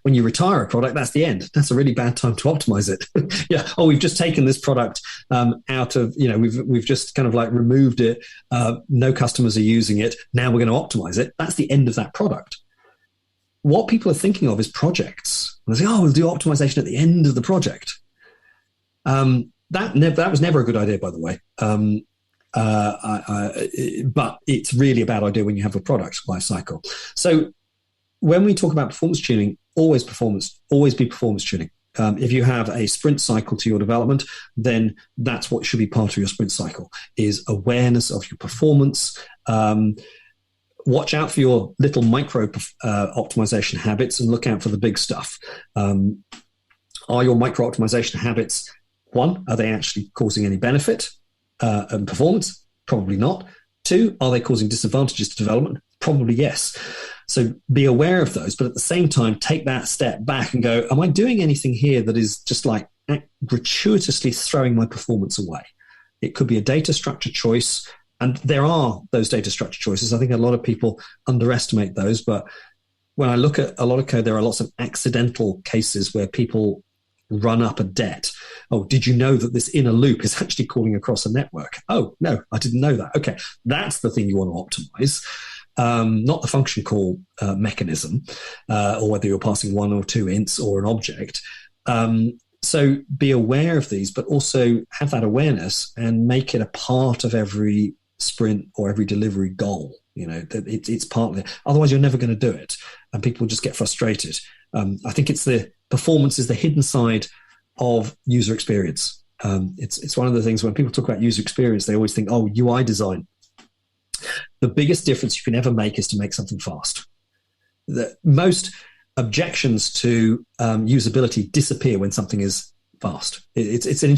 When you retire a product, that's the end. That's a really bad time to optimize it. Yeah. Oh, we've just taken this product out of, we've just kind of like removed it. No customers are using it. Now we're going to optimize it. That's the end of that product. What people are thinking of is projects. And they say, oh, we'll do optimization at the end of the project. That was never a good idea, by the way. But it's really a bad idea when you have a product life cycle. So when we talk about performance tuning, always be performance tuning. If you have a sprint cycle to your development, then that's what should be part of your sprint cycle, is awareness of your performance. Watch out for your little micro optimization habits and look out for the big stuff. Are your micro optimization habits, one, are they actually causing any benefit and performance? Probably not. Two, are they causing disadvantages to development? Probably yes. So be aware of those, but at the same time, take that step back and go, am I doing anything here that is just like gratuitously throwing my performance away? It could be a data structure choice, and there are those data structure choices. I think a lot of people underestimate those, but when I look at a lot of code, there are lots of accidental cases where people run up a debt. Oh, did you know that this inner loop is actually calling across a network? Oh, no, I didn't know that. Okay, that's the thing you want to optimize. Not the function call mechanism, or whether you're passing 1 or 2 ints or an object. So be aware of these, but also have that awareness and make it a part of every sprint or every delivery goal. That it's partly. Otherwise, you're never going to do it, and people just get frustrated. I think it's the performance is the hidden side of user experience. It's one of the things when people talk about user experience, they always think, oh, UI design. The biggest difference you can ever make is to make something fast. Most objections to usability disappear when something is fast. It's an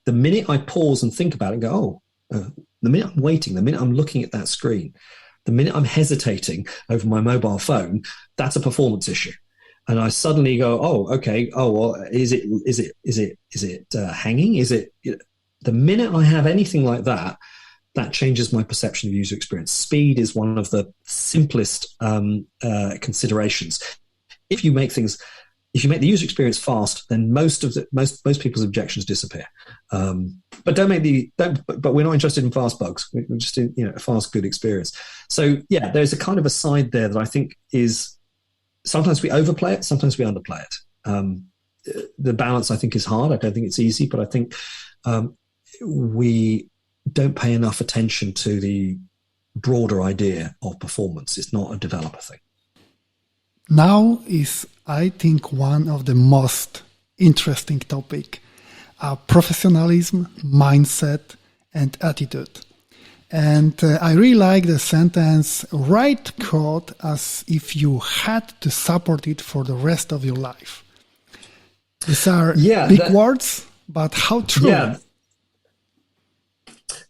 the minute I pause and think about it and go, the minute I'm waiting, the minute I'm looking at that screen, the minute I'm hesitating over my mobile phone, that's a performance issue. And I suddenly go, oh, okay. Oh, well, is it hanging? Is it, the minute I have anything like that, that changes my perception of user experience. Speed is one of the simplest considerations. If you make the user experience fast, then most people's objections disappear. But but we're not interested in fast bugs. We're just in a fast, good experience. So yeah, there's a kind of a side there that I think is sometimes we overplay it, sometimes we underplay it. The balance I think is hard. I don't think it's easy, but I think we don't pay enough attention to the broader idea of performance. It's not a developer thing. Now is, I think, one of the most interesting topic, professionalism, mindset, and attitude. And I really like the sentence, write code as if you had to support it for the rest of your life. These are big words, but how true? Yeah.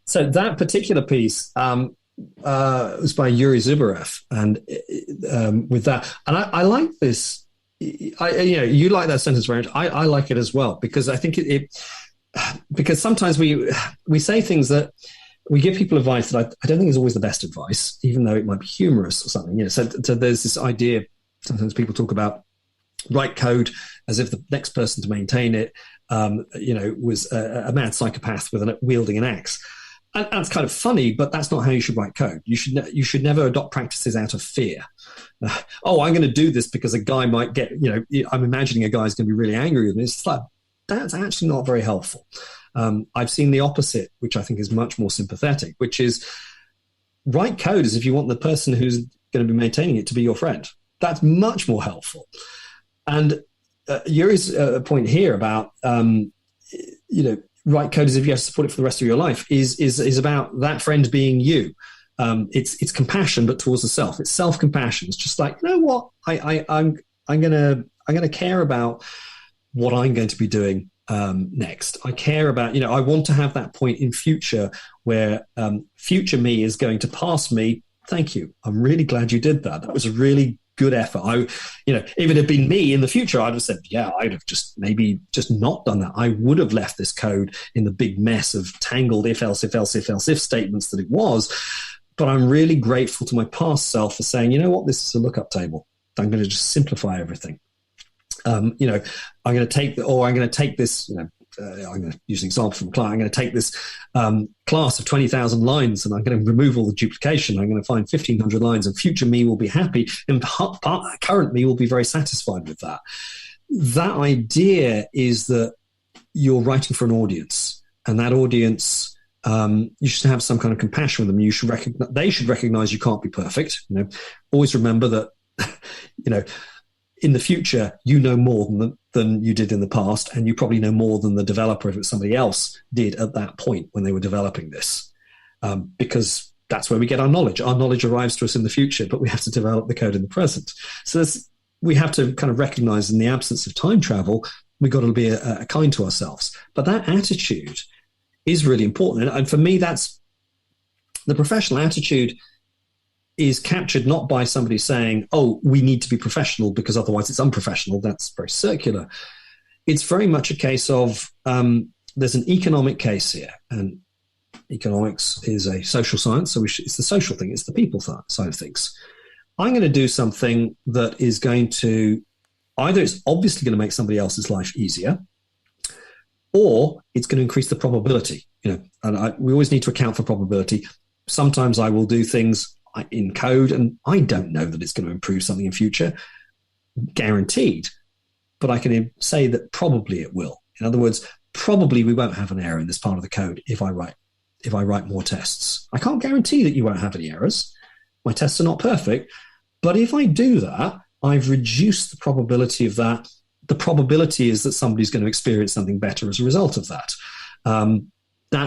So that particular piece was by Yuri Zubarev, and with that, and I like this. You like that sentence very much. I like it as well, because I think because sometimes we say things that we give people advice that I don't think is always the best advice, even though it might be humorous or something. So there's this idea. Sometimes people talk about write code as if the next person to maintain it, was a mad psychopath wielding an axe. And that's kind of funny, but that's not how you should write code. You should never adopt practices out of fear. I'm going to do this because a guy might get, I'm imagining a guy's going to be really angry with me. It's like, that's actually not very helpful. I've seen the opposite, which I think is much more sympathetic, which is write code as if you want the person who's going to be maintaining it to be your friend. That's much more helpful. And Yuri's point here about, write code as if you have to support it for the rest of your life is about that friend being you. It's compassion, but towards the self. It's self-compassion. It's just like, you know what? I'm gonna care about what I'm going to be doing next. I care about, I want to have that point in future where future me is going to pass me. Thank you. I'm really glad you did that. That was a really good effort. If it had been me in the future, I'd have said, I'd have just not done that. I would have left this code in the big mess of tangled if else statements that it was. But I'm really grateful to my past self for saying, you know what, this is a lookup table. I'm going to just simplify everything. I'm going to take this, I'm going to use an example from Clark. I'm going to take this class of 20,000 lines and I'm going to remove all the duplication. I'm going to find 1,500 lines and future me will be happy and current me will be very satisfied with that. That idea is that you're writing for an audience, and that audience, you should have some kind of compassion with them. They should recognize you can't be perfect. Always remember that, in the future, you know more than you did in the past, and you probably know more than the developer, if it's somebody else, did at that point when they were developing this, because that's where we get our knowledge. Our knowledge arrives to us in the future, but we have to develop the code in the present. So we have to kind of recognize, in the absence of time travel, we've got to be kind to ourselves. But that attitude is really important. And for me, that's the professional attitude is captured not by somebody saying, oh, we need to be professional because otherwise it's unprofessional. That's very circular. It's very much a case of there's an economic case here, and economics is a social science, so it's the social thing, it's the people side of things. I'm going to do something that is going to, either it's obviously going to make somebody else's life easier, or it's going to increase the probability. And we always need to account for probability. Sometimes I will do things in code and I don't know that it's going to improve something in future, guaranteed, but I can say that probably it will. In other words, probably we won't have an error in this part of the code if I write more tests. I can't guarantee that you won't have any errors. My tests are not perfect. But if I do that, I've reduced the probability of that. The probability is that somebody's going to experience something better as a result of that.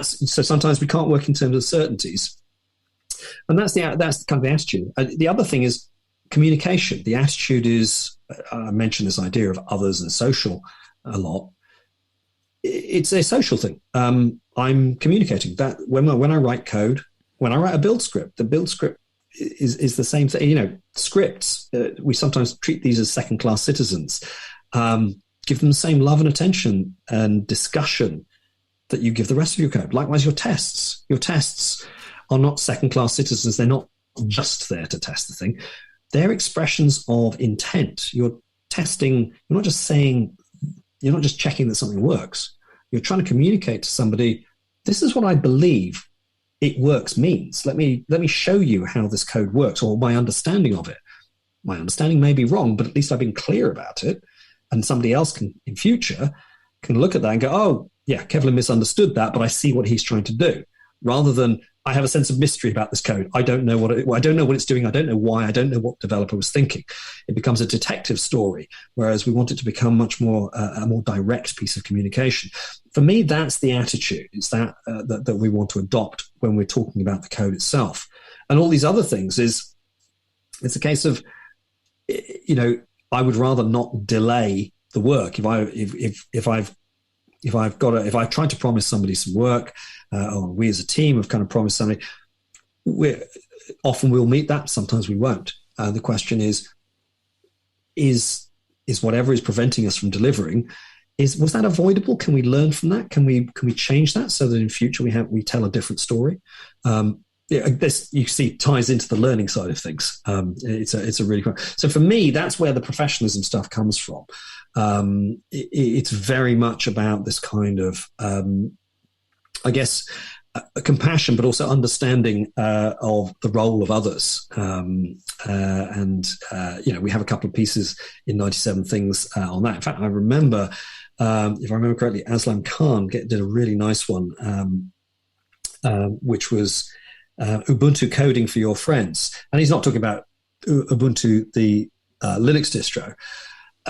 So sometimes we can't work in terms of certainties. And that's kind of the attitude. The other thing is communication. The attitude is, I mentioned this idea of others and social a lot. It's a social thing. I'm communicating that when I write code, when I write a build script, the build script is the same thing. Scripts, we sometimes treat these as second-class citizens. Give them the same love and attention and discussion that you give the rest of your code. Likewise, your tests. Your tests are not second-class citizens. They're not just there to test the thing. They're expressions of intent. You're testing. You're not just checking that something works. You're trying to communicate to somebody, this is what I believe it works means. Let me show you how this code works, or my understanding of it. My understanding may be wrong, but at least I've been clear about it. And somebody else can, in future, can look at that and go, oh, yeah, Kevlin misunderstood that, but I see what he's trying to do. Rather than, I have a sense of mystery about this code. I don't know what it's doing. I don't know why. I don't know what the developer was thinking. It becomes a detective story, whereas we want it to become much more a more direct piece of communication. For me, that's the attitude. It's that we want to adopt when we're talking about the code itself. And all these other things it's a case of, I would rather not delay the work. If I've tried to promise somebody some work, or we as a team have kind of promised somebody, often we'll meet that. Sometimes we won't. The question is whatever is preventing us from delivering, was that avoidable? Can we learn from that? Can we change that so that in future we tell a different story? This, you see, ties into the learning side of things. It's a really cool. So for me, that's where the professionalism stuff comes from. It's very much about this kind of, I guess, compassion, but also understanding of the role of others. We have a couple of pieces in 97 Things on that. In fact, I remember, if I remember correctly, Aslam Khan did a really nice one, which was Ubuntu coding for your friends. And he's not talking about Ubuntu, the Linux distro.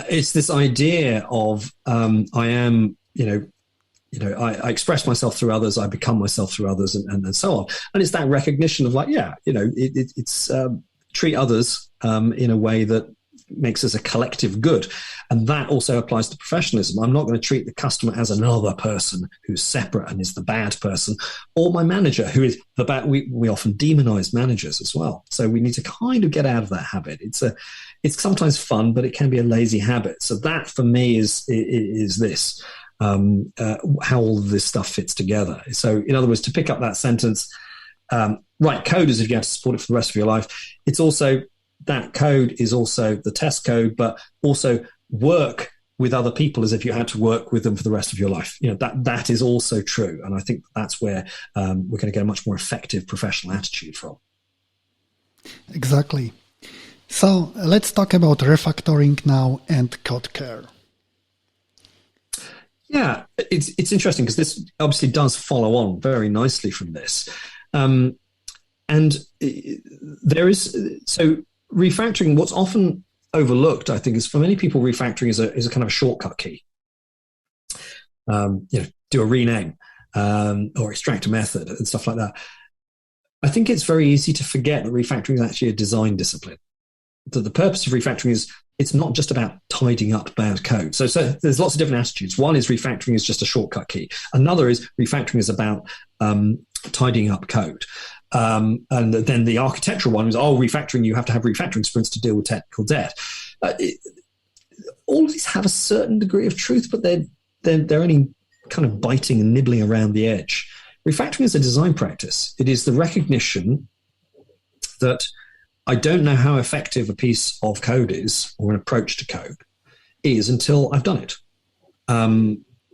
It's this idea of I express myself through others, I become myself through others, and so on. And it's that recognition of it's treat others in a way that makes us a collective good. And that also applies to professionalism. I'm not going to treat the customer as another person who's separate and is the bad person, or my manager who is the bad. We often demonize managers as well. So we need to kind of get out of that habit. It's sometimes fun, but it can be a lazy habit. So that for me is this. How all of this stuff fits together. So in other words, to pick up that sentence, write code as if you have to support it for the rest of your life. It's also, that code is also the test code, but also work with other people as if you had to work with them for the rest of your life. That is also true. And I think that's where we're going to get a much more effective professional attitude from. Exactly. So let's talk about refactoring now and code care. Yeah, it's interesting because this obviously does follow on very nicely from this. And there is, so refactoring, what's often overlooked, I think, is for many people, refactoring is a kind of a shortcut key. Do a rename or extract a method and stuff like that. I think it's very easy to forget that refactoring is actually a design discipline. That the purpose of refactoring is, it's not just about tidying up bad code. So there's lots of different attitudes. One is refactoring is just a shortcut key. Another is refactoring is about tidying up code. And then the architectural one is, refactoring, you have to have refactoring sprints to deal with technical debt. All of these have a certain degree of truth, but they're only kind of biting and nibbling around the edge. Refactoring is a design practice. It is the recognition that I don't know how effective a piece of code is, or an approach to code is, until I've done it.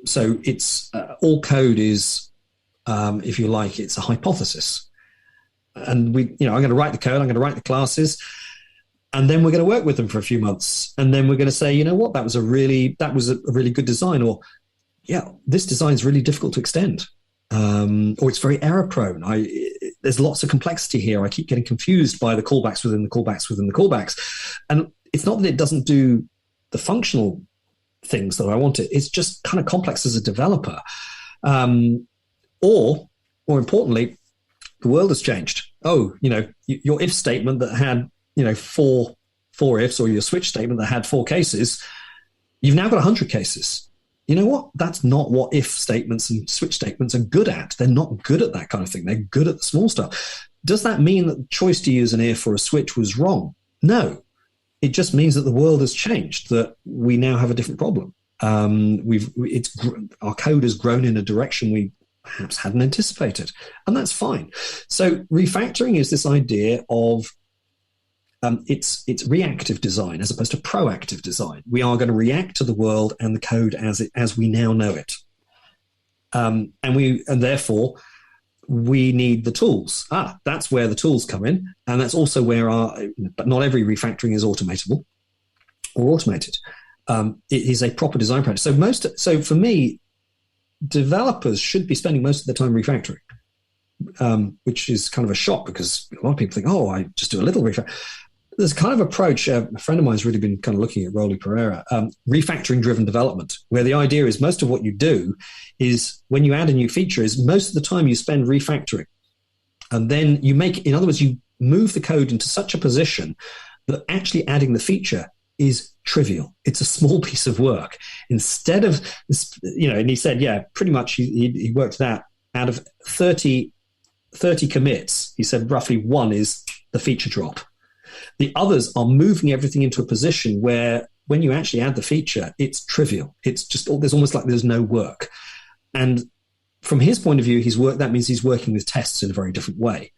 So it's all code is, if you like, it's a hypothesis. And I'm going to write the code, I'm going to write the classes, and then we're going to work with them for a few months, and then we're going to say, you know what, that was a really good design, or this design is really difficult to extend, or it's very error prone. there's lots of complexity here. I keep getting confused by the callbacks within the callbacks within the callbacks. And it's not that it doesn't do the functional things that I want it. It's just kind of complex as a developer. Or more importantly, the world has changed. Your if statement that had, four ifs, or your switch statement that had 4 cases, you've now got 100 cases. You know what? That's not what if statements and switch statements are good at. They're not good at that kind of thing. They're good at the small stuff. Does that mean that the choice to use an if or a switch was wrong? No. It just means that the world has changed, that we now have a different problem. Our code has grown in a direction we perhaps hadn't anticipated, and that's fine. So refactoring is this idea of it's reactive design as opposed to proactive design. We are going to react to the world and the code as we now know it, and therefore we need the tools. That's where the tools come in, and that's also where but not every refactoring is automatable or automated. It is a proper design practice. So for me, developers should be spending most of their time refactoring, which is kind of a shock because a lot of people think, I just do a little refactor. There's a kind of approach, a friend of mine's really been kind of looking at Rolly Pereira, refactoring-driven development, where the idea is most of what you do is when you add a new feature is most of the time you spend refactoring. And then you move the code into such a position that actually adding the feature is trivial. It's a small piece of work. Instead of, and he said, pretty much he worked that out of 30 commits, he said roughly 1 is the feature drop. The others are moving everything into a position where when you actually add the feature, it's trivial. It's just, there's almost like there's no work. And from his point of view, that means he's working with tests in a very different way.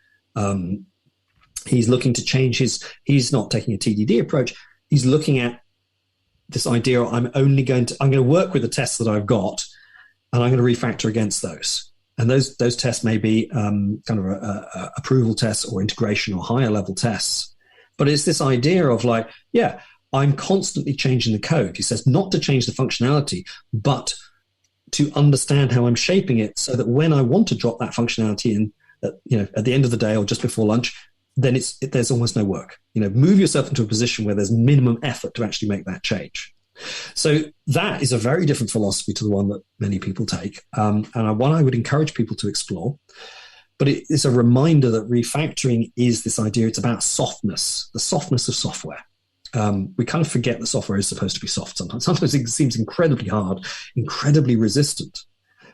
He's looking to change he's not taking a TDD approach. He's looking at this idea, I'm going to work with the tests that I've got, and I'm going to refactor against those. And those tests may be kind of approval tests or integration or higher level tests. But it's this idea of I'm constantly changing the code. He says not to change the functionality, but to understand how I'm shaping it so that when I want to drop that functionality in, at the end of the day or just before lunch, then there's almost no work. Move yourself into a position where there's minimum effort to actually make that change. So that is a very different philosophy to the one that many people take, and one I would encourage people to explore. But it's a reminder that refactoring is this idea. It's about softness, the softness of software. We kind of forget that software is supposed to be soft sometimes. Sometimes it seems incredibly hard, incredibly resistant.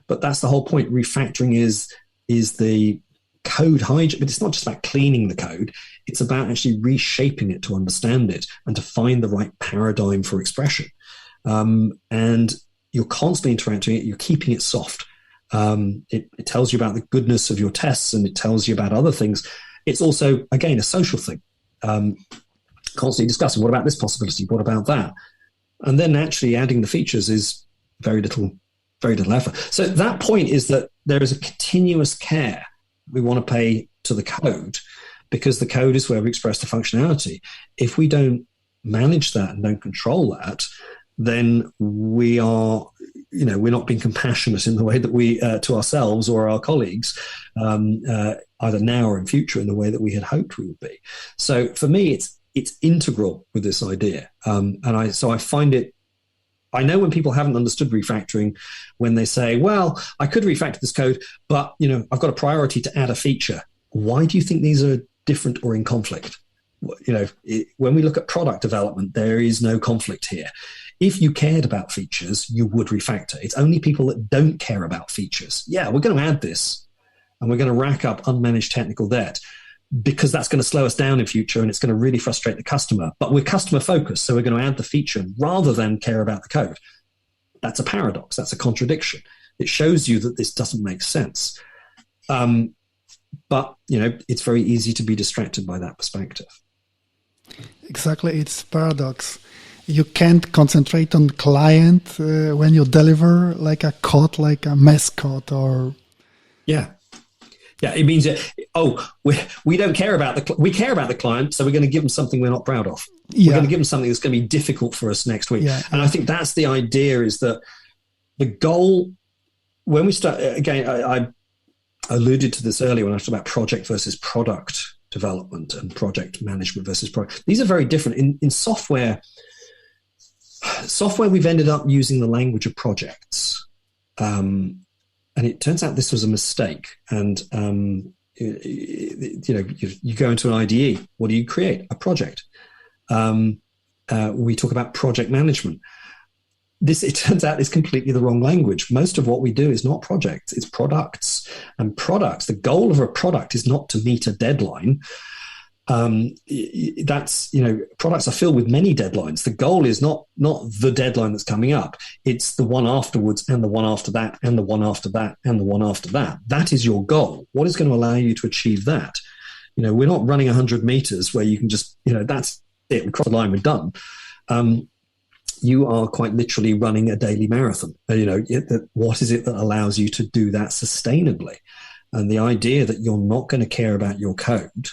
But that's the whole point. Refactoring is the code hygiene, but it's not just about cleaning the code. It's about actually reshaping it to understand it and to find the right paradigm for expression. And you're constantly interacting it. You're keeping it soft. It tells you about the goodness of your tests, and it tells you about other things. It's also, again, a social thing. Constantly discussing, what about this possibility? What about that? And then actually adding the features is very little effort. So that point is that there is a continuous care we want to pay to the code, because the code is where we express the functionality. If we don't manage that and don't control that, then we are, we're not being compassionate in the way that we to ourselves or our colleagues, either now or in future, in the way that we had hoped we would be. So for me, it's integral with this idea, and I find it. I know when people haven't understood refactoring, when they say, "Well, I could refactor this code, but I've got a priority to add a feature." Why do you think these are different or in conflict? When we look at product development, there is no conflict here. If you cared about features, you would refactor. It's only people that don't care about features. Yeah, we're going to add this, and we're going to rack up unmanaged technical debt because that's going to slow us down in future, and it's going to really frustrate the customer. But we're customer focused, so we're going to add the feature rather than care about the code. That's a paradox. That's a contradiction. It shows you that this doesn't make sense. But it's very easy to be distracted by that perspective. Exactly, it's paradox. You can't concentrate on client when you deliver like a code, like a mess code, or it means we don't care about we care about the client, so we're going to give them something we're not proud of. We're going to give them something that's going to be difficult for us next week. And I think that's the idea, is that the goal when we start again. alluded to this earlier when I talked about project versus product development and project management versus product. These are very different. In software, we've ended up using the language of projects. And it turns out this was a mistake. And, you go into an IDE, what do you create? A project. We talk about project management. It turns out, is completely the wrong language. Most of what we do is not projects, it's products. And products, the goal of a product is not to meet a deadline. Products are filled with many deadlines. The goal is not the deadline that's coming up. It's the one afterwards and the one after that and the one after that and the one after that. That is your goal. What is going to allow you to achieve that? We're not running 100 meters where you can just, that's it. We cross the line, we're done. You are quite literally running a daily marathon. What is it that allows you to do that sustainably? And the idea that you're not going to care about your code,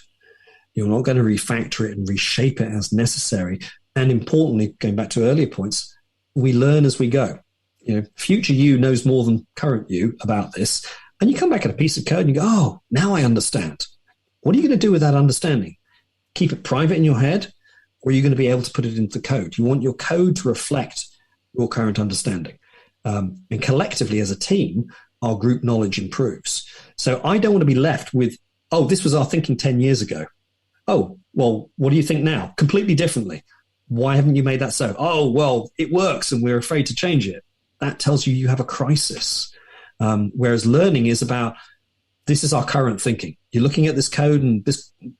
you're not going to refactor it and reshape it as necessary. And importantly, going back to earlier points, we learn as we go. Future you knows more than current you about this. And you come back at a piece of code and you go, oh, now I understand. What are you going to do with that understanding? Keep it private in your head? Or are you going to be able to put it into the code? You want your code to reflect your current understanding. And collectively as a team, our group knowledge improves. So I don't want to be left with, oh, this was our thinking 10 years ago. Oh, well, what do you think now? Completely differently. Why haven't you made that so? Oh, well, it works and we're afraid to change it. That tells you have a crisis. Whereas learning is about, this is our current thinking. You're looking at this code and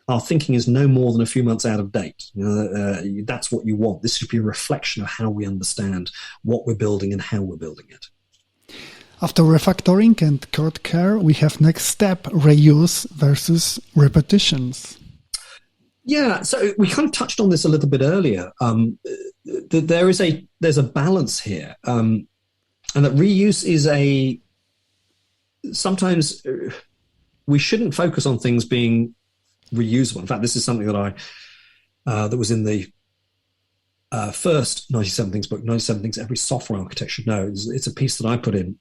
our thinking is no more than a few months out of date. That's what you want. This should be a reflection of how we understand what we're building and how we're building it. After refactoring and code care, we have next step, reuse versus repetitions. Yeah, so we kind of touched on this a little bit earlier. There's a balance here, and that reuse is sometimes we shouldn't focus on things being reusable. In fact, this is something that that was in the first 97 Things book, 97 Things Every Software Architect Should Know. It's a piece that I put in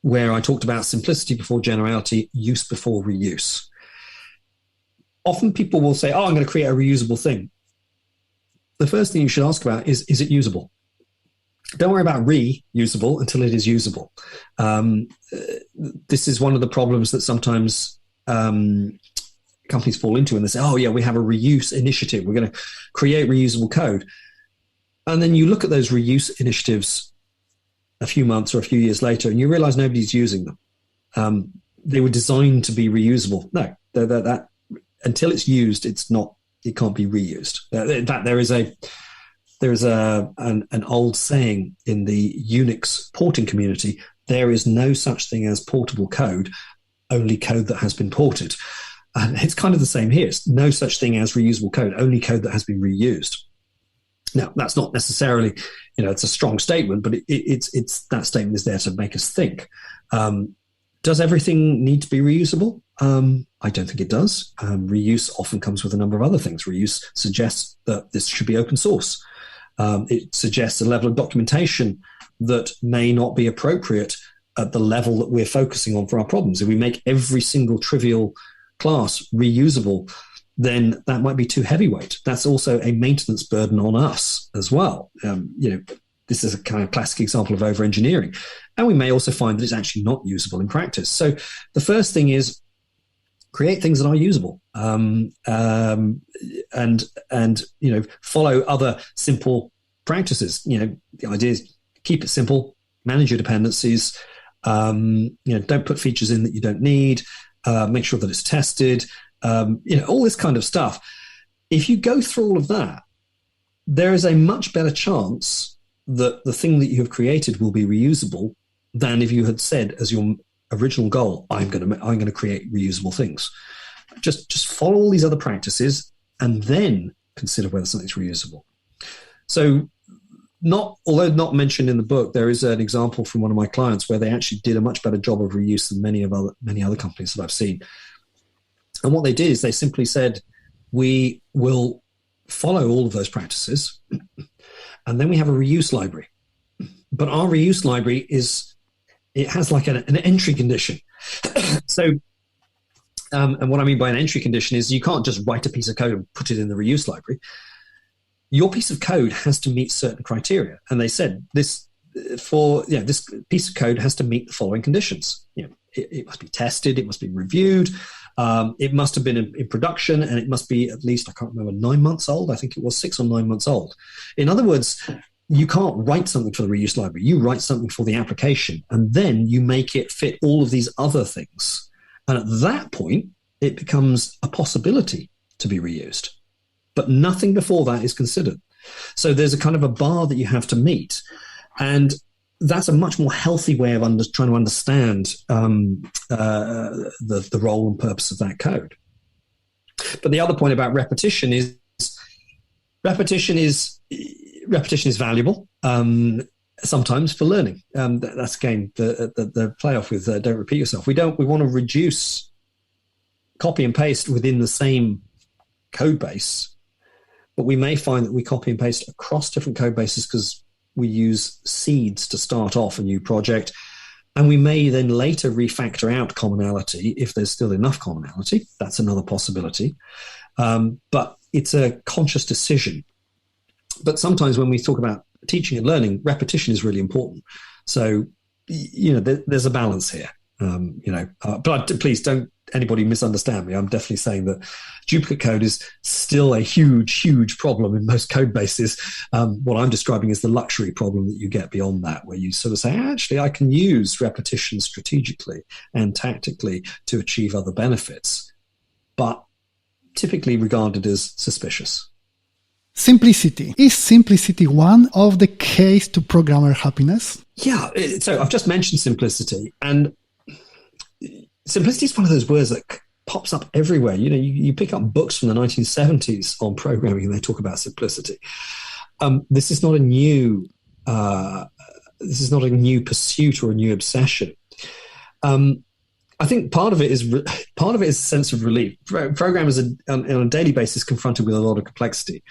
where I talked about simplicity before generality, use before reuse. Often people will say, oh, I'm going to create a reusable thing. The first thing you should ask about is it usable? Don't worry about reusable until it is usable. This is one of the problems that sometimes companies fall into, and they say, oh, yeah, we have a reuse initiative. We're going to create reusable code. And then you look at those reuse initiatives a few months or a few years later, and you realize nobody's using them. They were designed to be reusable. No, that until it's used, it can't be reused. In fact, there is an old saying in the Unix porting community: there is no such thing as portable code, only code that has been ported. And it's kind of the same here. It's no such thing as reusable code, only code that has been reused. Now, that's not necessarily, it's a strong statement, but it's that statement is there to make us think. Does everything need to be reusable? I don't think it does. Reuse often comes with a number of other things. Reuse suggests that this should be open source. It suggests a level of documentation that may not be appropriate at the level that we're focusing on for our problems. If we make every single trivial class reusable, then that might be too heavyweight. That's also a maintenance burden on us as well. This is a kind of classic example of over-engineering. And we may also find that it's actually not usable in practice. So the first thing is create things that are usable, and follow other simple practices. The idea is keep it simple, manage your dependencies, don't put features in that you don't need, make sure that it's tested, all this kind of stuff. If you go through all of that, there is a much better chance that the thing that you have created will be reusable than if you had said as your original goal, I'm going to create reusable things. Just follow all these other practices and then consider whether something's reusable. So although not mentioned in the book, there is an example from one of my clients where they actually did a much better job of reuse than many other companies that I've seen. And what they did is they simply said, we will follow all of those practices, and then we have a reuse library. But our reuse library has like an entry condition. So, and what I mean by an entry condition is you can't just write a piece of code and put it in the reuse library. Your piece of code has to meet certain criteria. And they said this piece of code has to meet the following conditions. It must be tested, it must be reviewed, it must have been in production, and it must be at least, I can't remember, 9 months old. I think it was 6 or 9 months old. In other words, you can't write something for the reuse library. You write something for the application, and then you make it fit all of these other things. And at that point, it becomes a possibility to be reused. But nothing before that is considered. So there's a kind of a bar that you have to meet. And that's a much more healthy way of trying to understand the role and purpose of that code. But the other point about repetition is valuable. Sometimes for learning. That's again the playoff with don't repeat yourself. We want to reduce copy and paste within the same code base, but we may find that we copy and paste across different code bases because we use seeds to start off a new project, and we may then later refactor out commonality if there's still enough commonality. That's another possibility, but it's a conscious decision. But sometimes when we talk about teaching and learning, repetition is really important. So, there's a balance here, but please don't anybody misunderstand me. I'm definitely saying that duplicate code is still a huge, huge problem in most code bases. What I'm describing is the luxury problem that you get beyond that, where you sort of say, actually, I can use repetition strategically and tactically to achieve other benefits, but typically regarded as suspicious. Simplicity. Is simplicity one of the keys to programmer happiness? Yeah. So I've just mentioned simplicity, and simplicity is one of those words that pops up everywhere. You pick up books from the 1970s on programming and they talk about simplicity. This is not a new pursuit or a new obsession. I think part of it is a sense of relief. Programmers are on a daily basis confronted with a lot of complexity.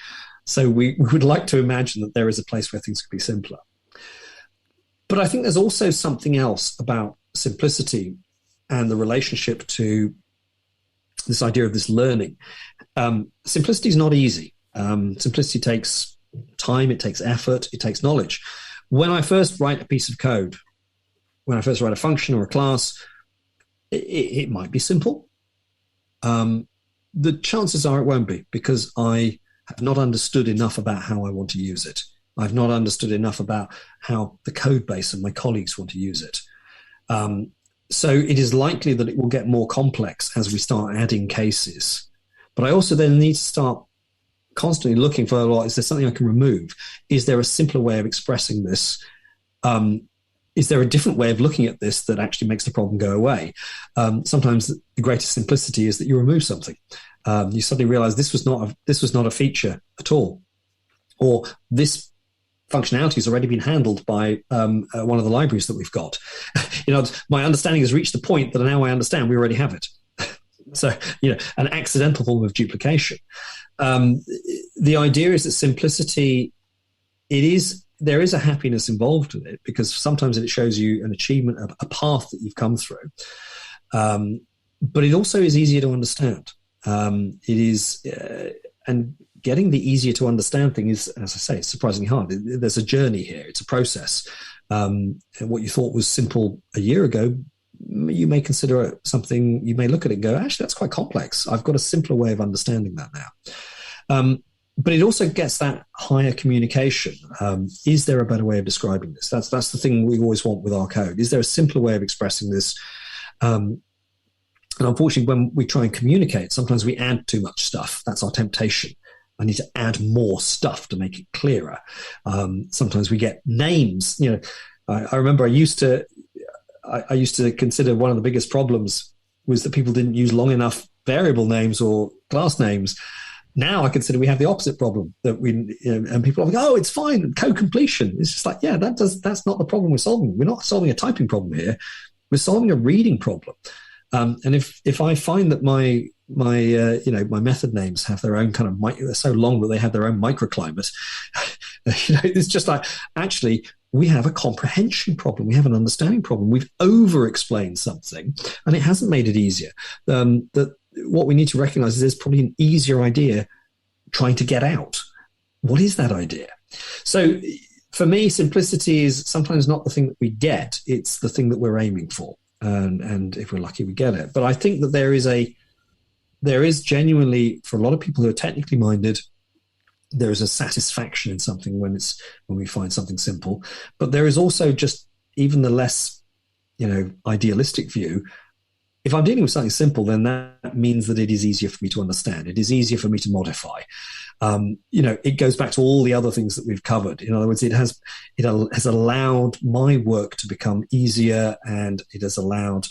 So we would like to imagine that there is a place where things could be simpler. But I think there's also something else about simplicity and the relationship to this idea of this learning. Simplicity is not easy. Simplicity takes time, it takes effort, it takes knowledge. When I first write a piece of code, when I first write a function or a class, it might be simple. The chances are it won't be, because I have not understood enough about how I want to use it. I've not understood enough about how the code base and my colleagues want to use it. So it is likely that it will get more complex as we start adding cases. But I also then need to start constantly looking for, well, is there something I can remove? Is there a simpler way of expressing this? Is there a different way of looking at this that actually makes the problem go away? Sometimes the greatest simplicity is that you remove something. You suddenly realize this was not a feature at all, or this functionality has already been handled by one of the libraries that we've got. My understanding has reached the point that now I understand we already have it. So, an accidental form of duplication. The idea is that simplicity, there is a happiness involved in it, because sometimes it shows you an achievement, a path that you've come through. But it also is easier to understand. It is, and getting the easier to understand thing is, as I say, surprisingly hard. There's a journey here. It's a process. And what you thought was simple a year ago, you may consider it something, you may look at it and go, actually, that's quite complex. I've got a simpler way of understanding that now. But it also gets that higher communication. Is there a better way of describing this? That's the thing we always want with our code. Is there a simpler way of expressing this? And unfortunately, when we try and communicate, sometimes we add too much stuff. That's our temptation. I need to add more stuff to make it clearer. Sometimes we get names. I remember I used to consider one of the biggest problems was that people didn't use long enough variable names or class names. Now I consider we have the opposite problem, that and people are like, oh, it's fine, code completion. It's just like, yeah, that's not the problem we're solving. We're not solving a typing problem here. We're solving a reading problem. And if I find that my method names have their own kind of they're so long that they have their own microclimate, it's just like, actually, we have a comprehension problem. We have an understanding problem. We've over-explained something, and it hasn't made it easier. That what we need to recognize is there's probably an easier idea trying to get out. What is that idea? So for me, simplicity is sometimes not the thing that we get. It's the thing that we're aiming for. And if we're lucky, we get it. But I think that there is genuinely, for a lot of people who are technically minded, there is a satisfaction in something when we find something simple. But there is also just even the less, idealistic view. If I'm dealing with something simple, then that means that it is easier for me to understand. It is easier for me to modify. It goes back to all the other things that we've covered. In other words, it has allowed my work to become easier, and it has allowed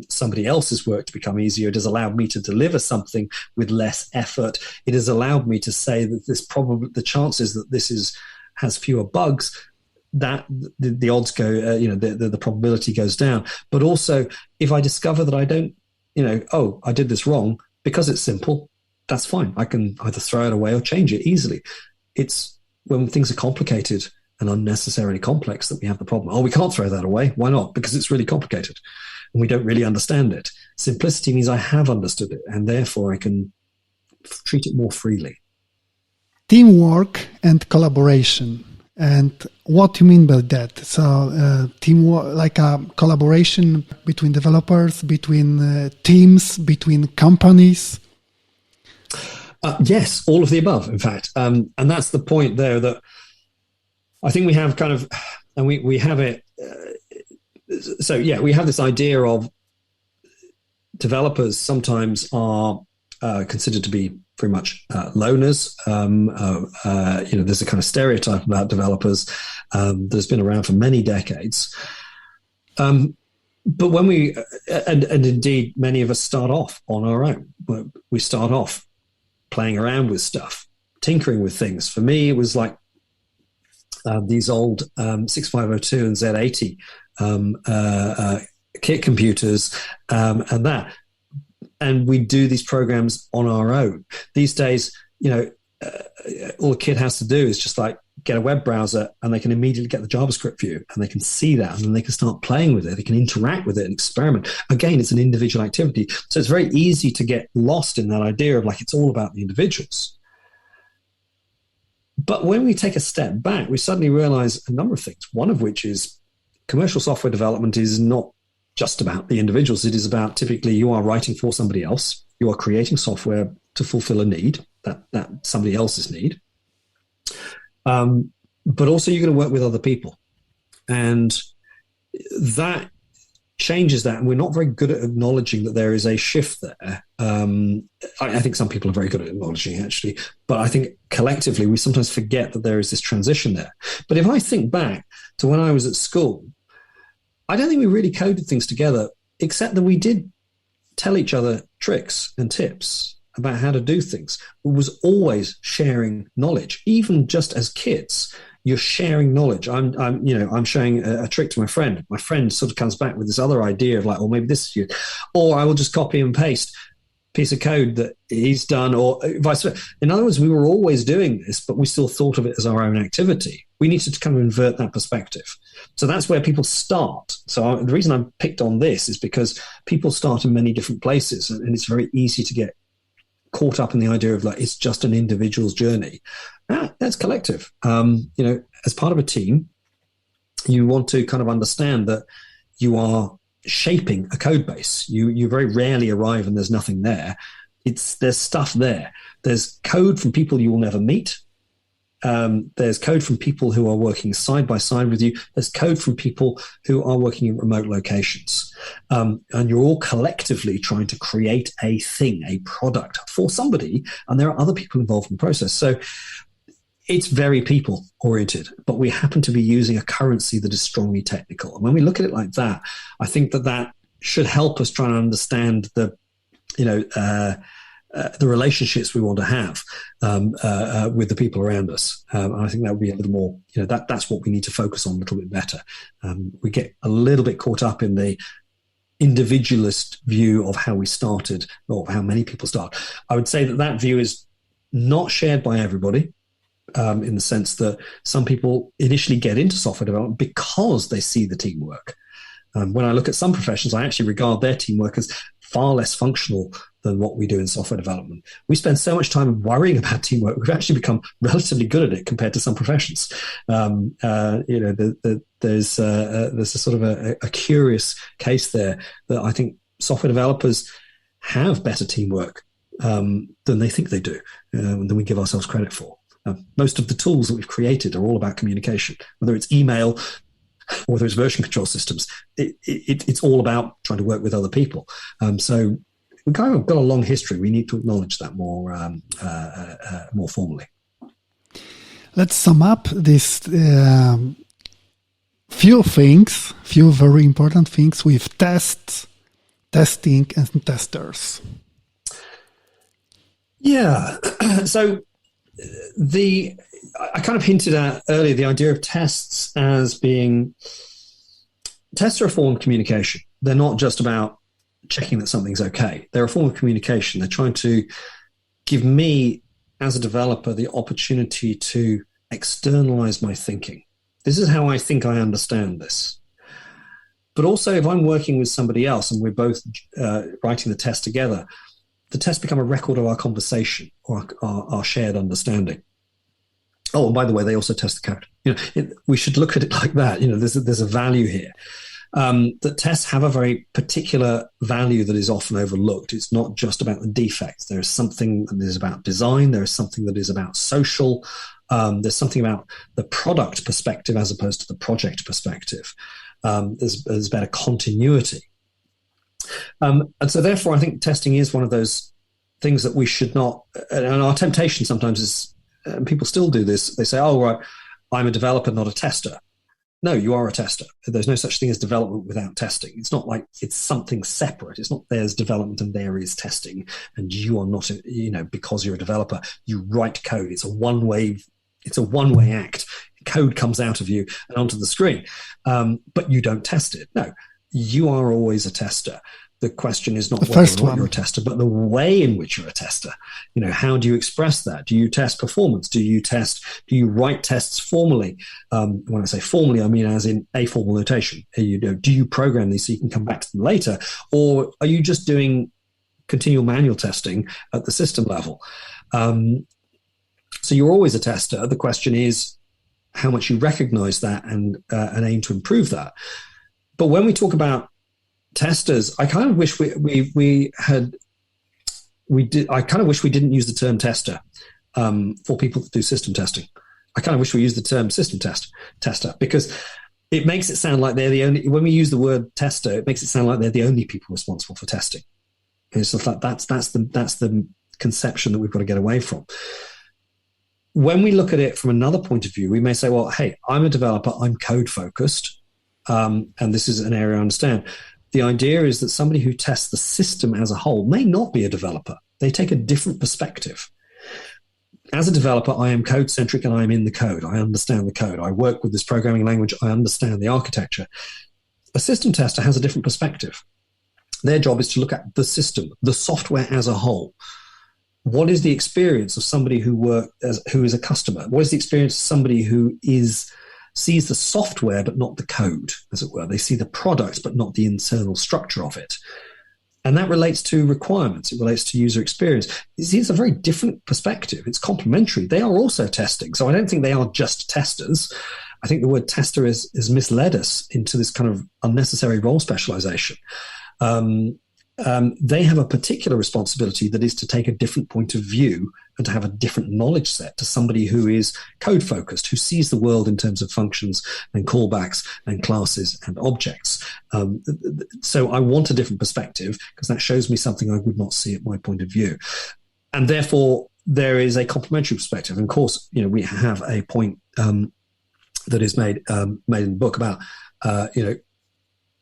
somebody else's work to become easier. It has allowed me to deliver something with less effort. It has allowed me to say that the chances that this has fewer bugs, that the odds go, the probability goes down. But also, if I discover that I don't, I did this wrong, because it's simple, that's fine. I can either throw it away or change it easily. It's when things are complicated and unnecessarily complex that we have the problem. Oh, we can't throw that away. Why not? Because it's really complicated and we don't really understand it. Simplicity means I have understood it, and therefore I can treat it more freely. Teamwork and collaboration. And what do you mean by that? So teamwork, like a collaboration between developers, between teams, between companies? Yes, all of the above, in fact. And that's the point there, that I think we have kind of, and we have it. We have this idea of developers sometimes are considered to be very much loners. There's a kind of stereotype about developers that's been around for many decades. But when we, and indeed many of us start off on our own. We start off playing around with stuff, tinkering with things. For me, it was like these old 6502 and Z80 kit computers and that. And we do these programs on our own. These days, all a kid has to do is just like get a web browser, and they can immediately get the JavaScript view, and they can see that, and then they can start playing with it. They can interact with it and experiment. Again, it's an individual activity. So it's very easy to get lost in that idea of like, it's all about the individuals. But when we take a step back, we suddenly realize a number of things, one of which is commercial software development is not just about the individuals. It is about, typically, you are writing for somebody else. You are creating software to fulfill a need, that somebody else's need. But also you're going to work with other people. And that changes that. And we're not very good at acknowledging that there is a shift there. I think some people are very good at acknowledging it, actually. But I think collectively we sometimes forget that there is this transition there. But if I think back to when I was at school, I don't think we really coded things together, except that we did tell each other tricks and tips about how to do things. It was always sharing knowledge, even just as kids. You're sharing knowledge. I'm showing a trick to my friend. My friend sort of comes back with this other idea of like, oh, maybe this is you, or I will just copy and paste a piece of code that he's done, or vice versa. In other words, we were always doing this, but we still thought of it as our own activity. We needed to kind of invert that perspective. So that's where people start. So the reason I picked on this is because people start in many different places, and it's very easy to get caught up in the idea of like, it's just an individual's journey. That's collective. As part of a team, you want to kind of understand that you are shaping a code base. You very rarely arrive and there's nothing there. There's stuff there. There's code from people you will never meet. There's code from people who are working side by side with you. There's code from people who are working in remote locations. And you're all collectively trying to create a thing, a product for somebody. And there are other people involved in the process. So it's very people oriented, but we happen to be using a currency that is strongly technical. And when we look at it like that, I think that should help us try and understand the relationships we want to have with the people around us. And I think that would be a little more, that's what we need to focus on a little bit better. We get a little bit caught up in the individualist view of how we started, or how many people start. I would say that view is not shared by everybody. in the sense that some people initially get into software development because they see the teamwork. When I look at some professions, I actually regard their teamwork as far less functional than what we do in software development. We spend so much time worrying about teamwork. We've actually become relatively good at it compared to some professions. There's a sort of a curious case there that I think software developers have better teamwork than they think they do, than we give ourselves credit for. Most of the tools that we've created are all about communication, whether it's email, or whether it's version control systems. It's all about trying to work with other people. So we've kind of got a long history. We need to acknowledge that more formally. Let's sum up this few very important things with tests, testing, and testers. Yeah. So I kind of hinted at earlier the idea of tests as being tests are a form of communication. They're not just about checking that something's okay. They're a form of communication. They're trying to give me as a developer the opportunity to externalize my thinking. This is how I think I understand this. But also if I'm working with somebody else and we're both writing the test together, the tests become a record of our conversation or our shared understanding. Oh, and by the way, they also test the code. We should look at it like that. There's a value here. That tests have a very particular value that is often overlooked. It's not just about the defects. There is something that is about design. There is something that is about social. There's something about the product perspective as opposed to the project perspective. There's better continuity. And so therefore, I think testing is one of those things that we should not, and our temptation sometimes is, and people still do this, they say, oh, right, I'm a developer, not a tester. No, you are a tester. There's no such thing as development without testing. It's not like it's something separate. It's not there's development and there is testing, and you are not, because you're a developer, you write code. It's a one-way act. Code comes out of you and onto the screen, but you don't test it. No, you are always a tester. The question is not whether or not you're a tester, but the way in which you're a tester. How do you express that? Do you test performance? Do you write tests formally? When I say formally, I mean as in a formal notation. Do you program these so you can come back to them later? Or are you just doing continual manual testing at the system level? So you're always a tester. The question is how much you recognize that and aim to improve that. But when we talk about testers, I kind of wish I kind of wish we didn't use the term tester for people that do system testing. I kind of wish we used the term system tester, because it makes it sound like they're the only. When we use the word tester, it makes it sound like they're the only people responsible for testing. It's just like that's the conception that we've got to get away from. When we look at it from another point of view, we may say, well, hey, I'm a developer, I'm code focused, and this is an area I understand. The idea is that somebody who tests the system as a whole may not be a developer. They take a different perspective. As a developer, I am code-centric and I am in the code. I understand the code. I work with this programming language. I understand the architecture. A system tester has a different perspective. Their job is to look at the system, the software as a whole. What is the experience of somebody who is a customer? What is the experience of somebody who sees the software but not the code, as it were? They see the product but not the internal structure of it. And that relates to requirements. It relates to user experience. It's a very different perspective. It's complementary. They are also testing. So I don't think they are just testers. I think the word tester has misled us into this kind of unnecessary role specialization. They have a particular responsibility that is to take a different point of view and to have a different knowledge set to somebody who is code focused, who sees the world in terms of functions and callbacks and classes and objects. So I want a different perspective because that shows me something I would not see at my point of view. And therefore, there is a complementary perspective. And of course, we have a point that is made in the book about,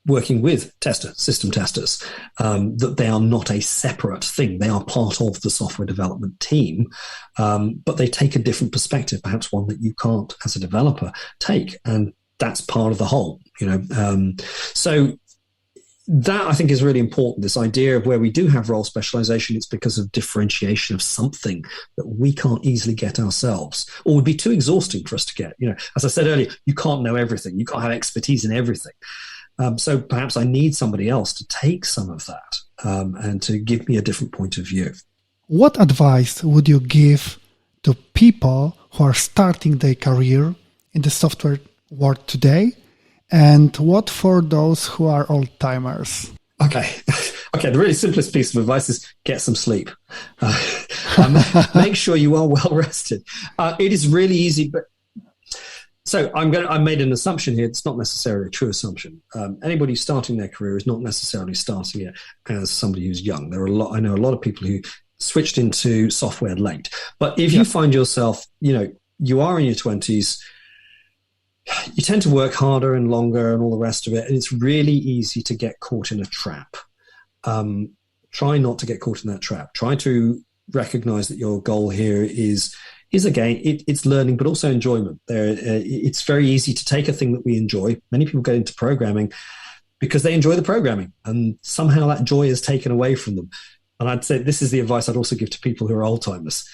working with system testers, that they are not a separate thing. They are part of the software development team, but they take a different perspective, perhaps one that you can't, as a developer, take. And that's part of the whole, So that I think is really important. This idea of where we do have role specialization, it's because of differentiation of something that we can't easily get ourselves, or would be too exhausting for us to get. As I said earlier, you can't know everything. You can't have expertise in everything. So perhaps I need somebody else to take some of that and to give me a different point of view. What advice would you give to people who are starting their career in the software world today? And what for those who are old-timers? Okay. The really simplest piece of advice is get some sleep. Make sure you are well rested. It is really easy, but so I made an assumption here. It's not necessarily a true assumption. Anybody starting their career is not necessarily starting it as somebody who's young. I know a lot of people who switched into software late. But if you find yourself, you are in your 20s, you tend to work harder and longer and all the rest of it. And it's really easy to get caught in a trap. Try not to get caught in that trap. Try to recognize that your goal here is again, it's learning, but also enjoyment. It's very easy to take a thing that we enjoy. Many people go into programming because they enjoy the programming, and somehow that joy is taken away from them. And I'd say this is the advice I'd also give to people who are old-timers.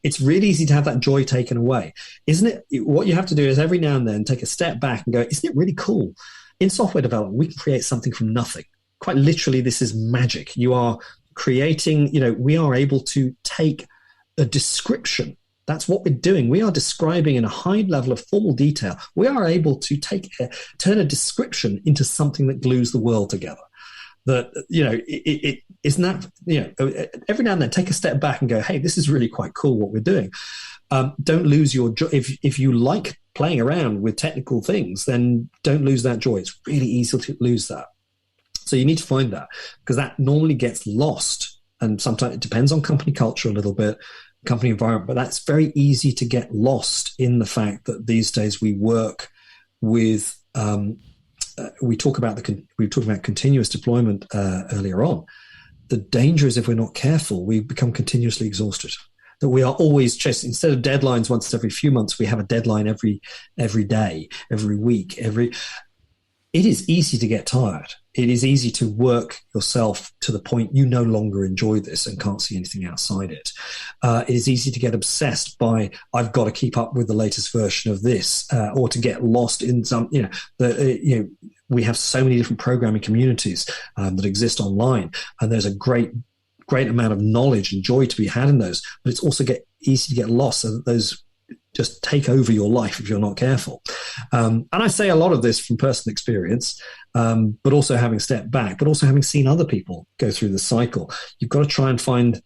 It's really easy to have that joy taken away. Isn't it? What you have to do is every now and then take a step back and go, isn't it really cool? In software development, we can create something from nothing. Quite literally, this is magic. You are creating, we are able to take a description. That's what we're doing. We are describing in a high level of formal detail. We are able to turn a description into something that glues the world together. That, it isn't that, every now and then take a step back and go, hey, this is really quite cool what we're doing. Don't lose your joy. If you like playing around with technical things, then don't lose that joy. It's really easy to lose that. So you need to find that, because that normally gets lost. And sometimes it depends on company culture a little bit, company environment, but that's very easy to get lost in the fact that these days we work with, we talked about continuous deployment earlier on. The danger is if we're not careful, we become continuously exhausted. That we are always chasing, instead of deadlines once every few months, we have a deadline every day, every week, It is easy to get tired. It is easy to work yourself to the point you no longer enjoy this and can't see anything outside it. It is easy to get obsessed by, I've got to keep up with the latest version of this, or to get lost in some, we have so many different programming communities that exist online, and there's a great amount of knowledge and joy to be had in those, but it's also easy to get lost, so that those just take over your life if you're not careful. And I say a lot of this from personal experience, but also having stepped back, but also having seen other people go through the cycle. You've got to try and find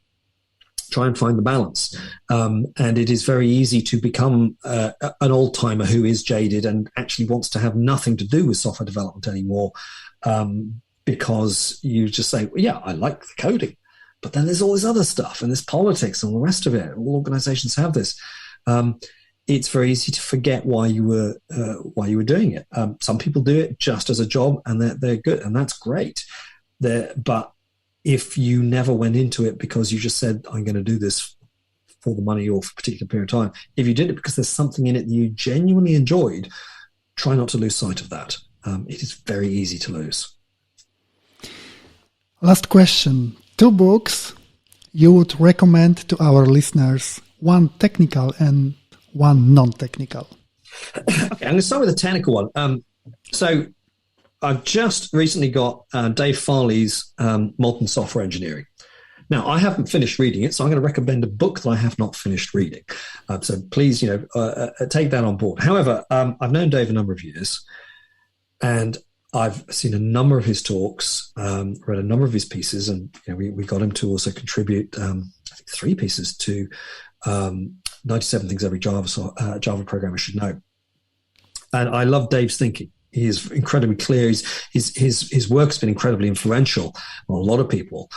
the balance. And it is very easy to become an old timer who is jaded and actually wants to have nothing to do with software development anymore, because you just say, well, yeah, I like the coding, but then there's all this other stuff and there's politics and all the rest of it. All organizations have this. It's very easy to forget why you were doing it. Some people do it just as a job, and they're good, and that's great. But if you never went into it because you just said, I'm going to do this for the money or for a particular period of time, if you did it because there's something in it that you genuinely enjoyed, try not to lose sight of that. It is very easy to lose. Last question. 2 books you would recommend to our listeners, one technical and one non-technical. Okay, I'm going to start with the technical one. So I've just recently got Dave Farley's Modern Software Engineering. Now, I haven't finished reading it, so I'm going to recommend a book that I have not finished reading. So please, take that on board. However, I've known Dave a number of years, and I've seen a number of his talks, read a number of his pieces, and we got him to also contribute, I think, 3 pieces to 97 Things Every Java Programmer Should Know. And I love Dave's thinking. He is incredibly clear. His work's been incredibly influential on a lot of people.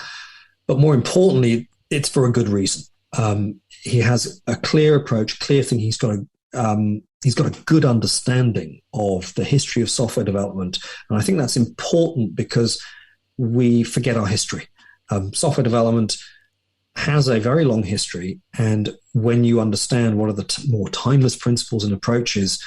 But more importantly, it's for a good reason. He has a clear approach, clear thinking. He's got a good understanding of the history of software development. And I think that's important because we forget our history. Software development has a very long history. And when you understand what are the more timeless principles and approaches,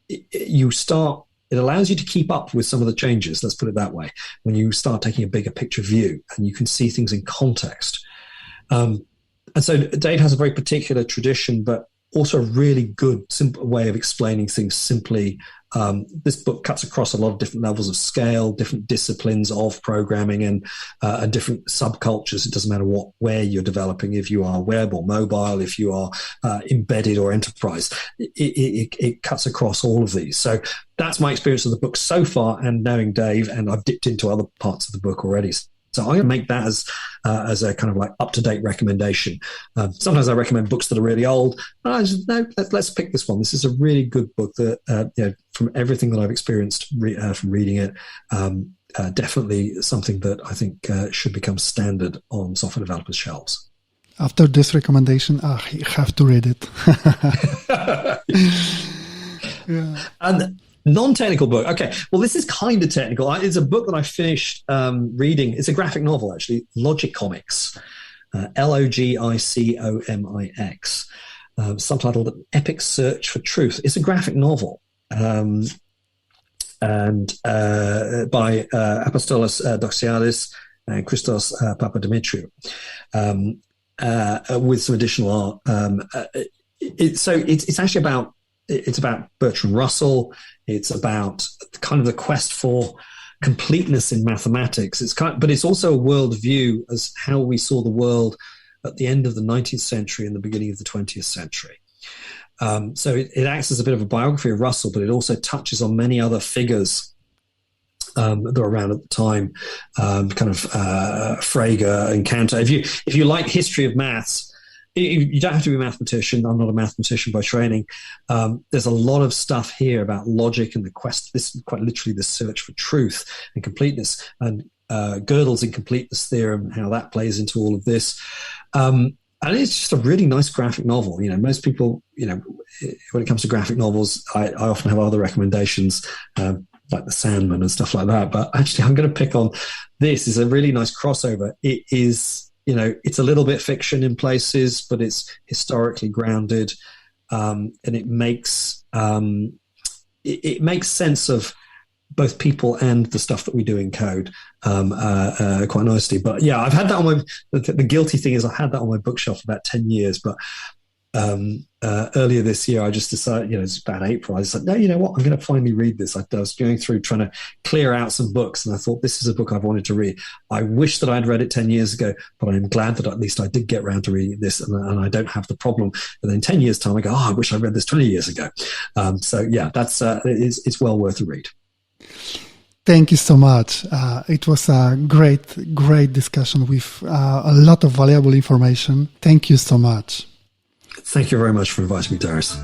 you start it allows you to keep up with some of the changes, let's put it that way, when you start taking a bigger picture view and you can see things in context. And so Dave has a very particular tradition, but also a really good, simple way of explaining things simply. This book cuts across a lot of different levels of scale, different disciplines of programming, and different subcultures. It doesn't matter where you're developing, if you are web or mobile, if you are embedded or enterprise. It cuts across all of these. So that's my experience of the book so far, and knowing Dave, and I've dipped into other parts of the book already. So I'm going to make that as a kind of like up-to-date recommendation. Sometimes I recommend books that are really old. I just, no, let's pick this one. This is a really good book that, from everything that I've experienced from reading it, definitely something that I think should become standard on software developers' shelves. After this recommendation, I have to read it. Yeah. And non-technical book. Okay. Well, this is kind of technical. It's a book that I finished reading. It's a graphic novel, actually. Logicomics. Logicomix. Subtitled An Epic Search for Truth. It's a graphic novel. And by Apostolos Doxiadis and Christos Papadimitriou, with some additional art. It's actually about, it's about Bertrand Russell. It's about kind of the quest for completeness in mathematics. But it's also a worldview as how we saw the world at the end of the 19th century and the beginning of the 20th century. So it acts as a bit of a biography of Russell, but it also touches on many other figures that were around at the time, Frege and Cantor. If you like history of maths, you don't have to be a mathematician. I'm not a mathematician by training. There's a lot of stuff here about logic and the quest. This is quite literally the search for truth and completeness, and Gödel's incompleteness theorem, how that plays into all of this. And it's just a really nice graphic novel. Most people, when it comes to graphic novels, I often have other recommendations, like The Sandman and stuff like that. But actually, I'm going to pick on this. It's a really nice crossover. It is, it's a little bit fiction in places, but it's historically grounded, and it makes sense of both people and the stuff that we do in code quite nicely. But yeah, I've had that on my. The guilty thing is I had that on my bookshelf for about 10 years, but earlier this year I just decided, it's about April, I said, no, you know what, I'm going to finally read this. I was going through trying to clear out some books, and I thought, this is a book I've wanted to read. I wish that I'd read it 10 years ago, but I'm glad that at least I did get around to reading this, and I don't have the problem that in 10 years time I go, I wish I read this 20 years ago. So yeah, that's it's well worth a read. Thank you so much. It was a great discussion with a lot of valuable information. Thank you so much. Thank you very much for inviting me, Darius.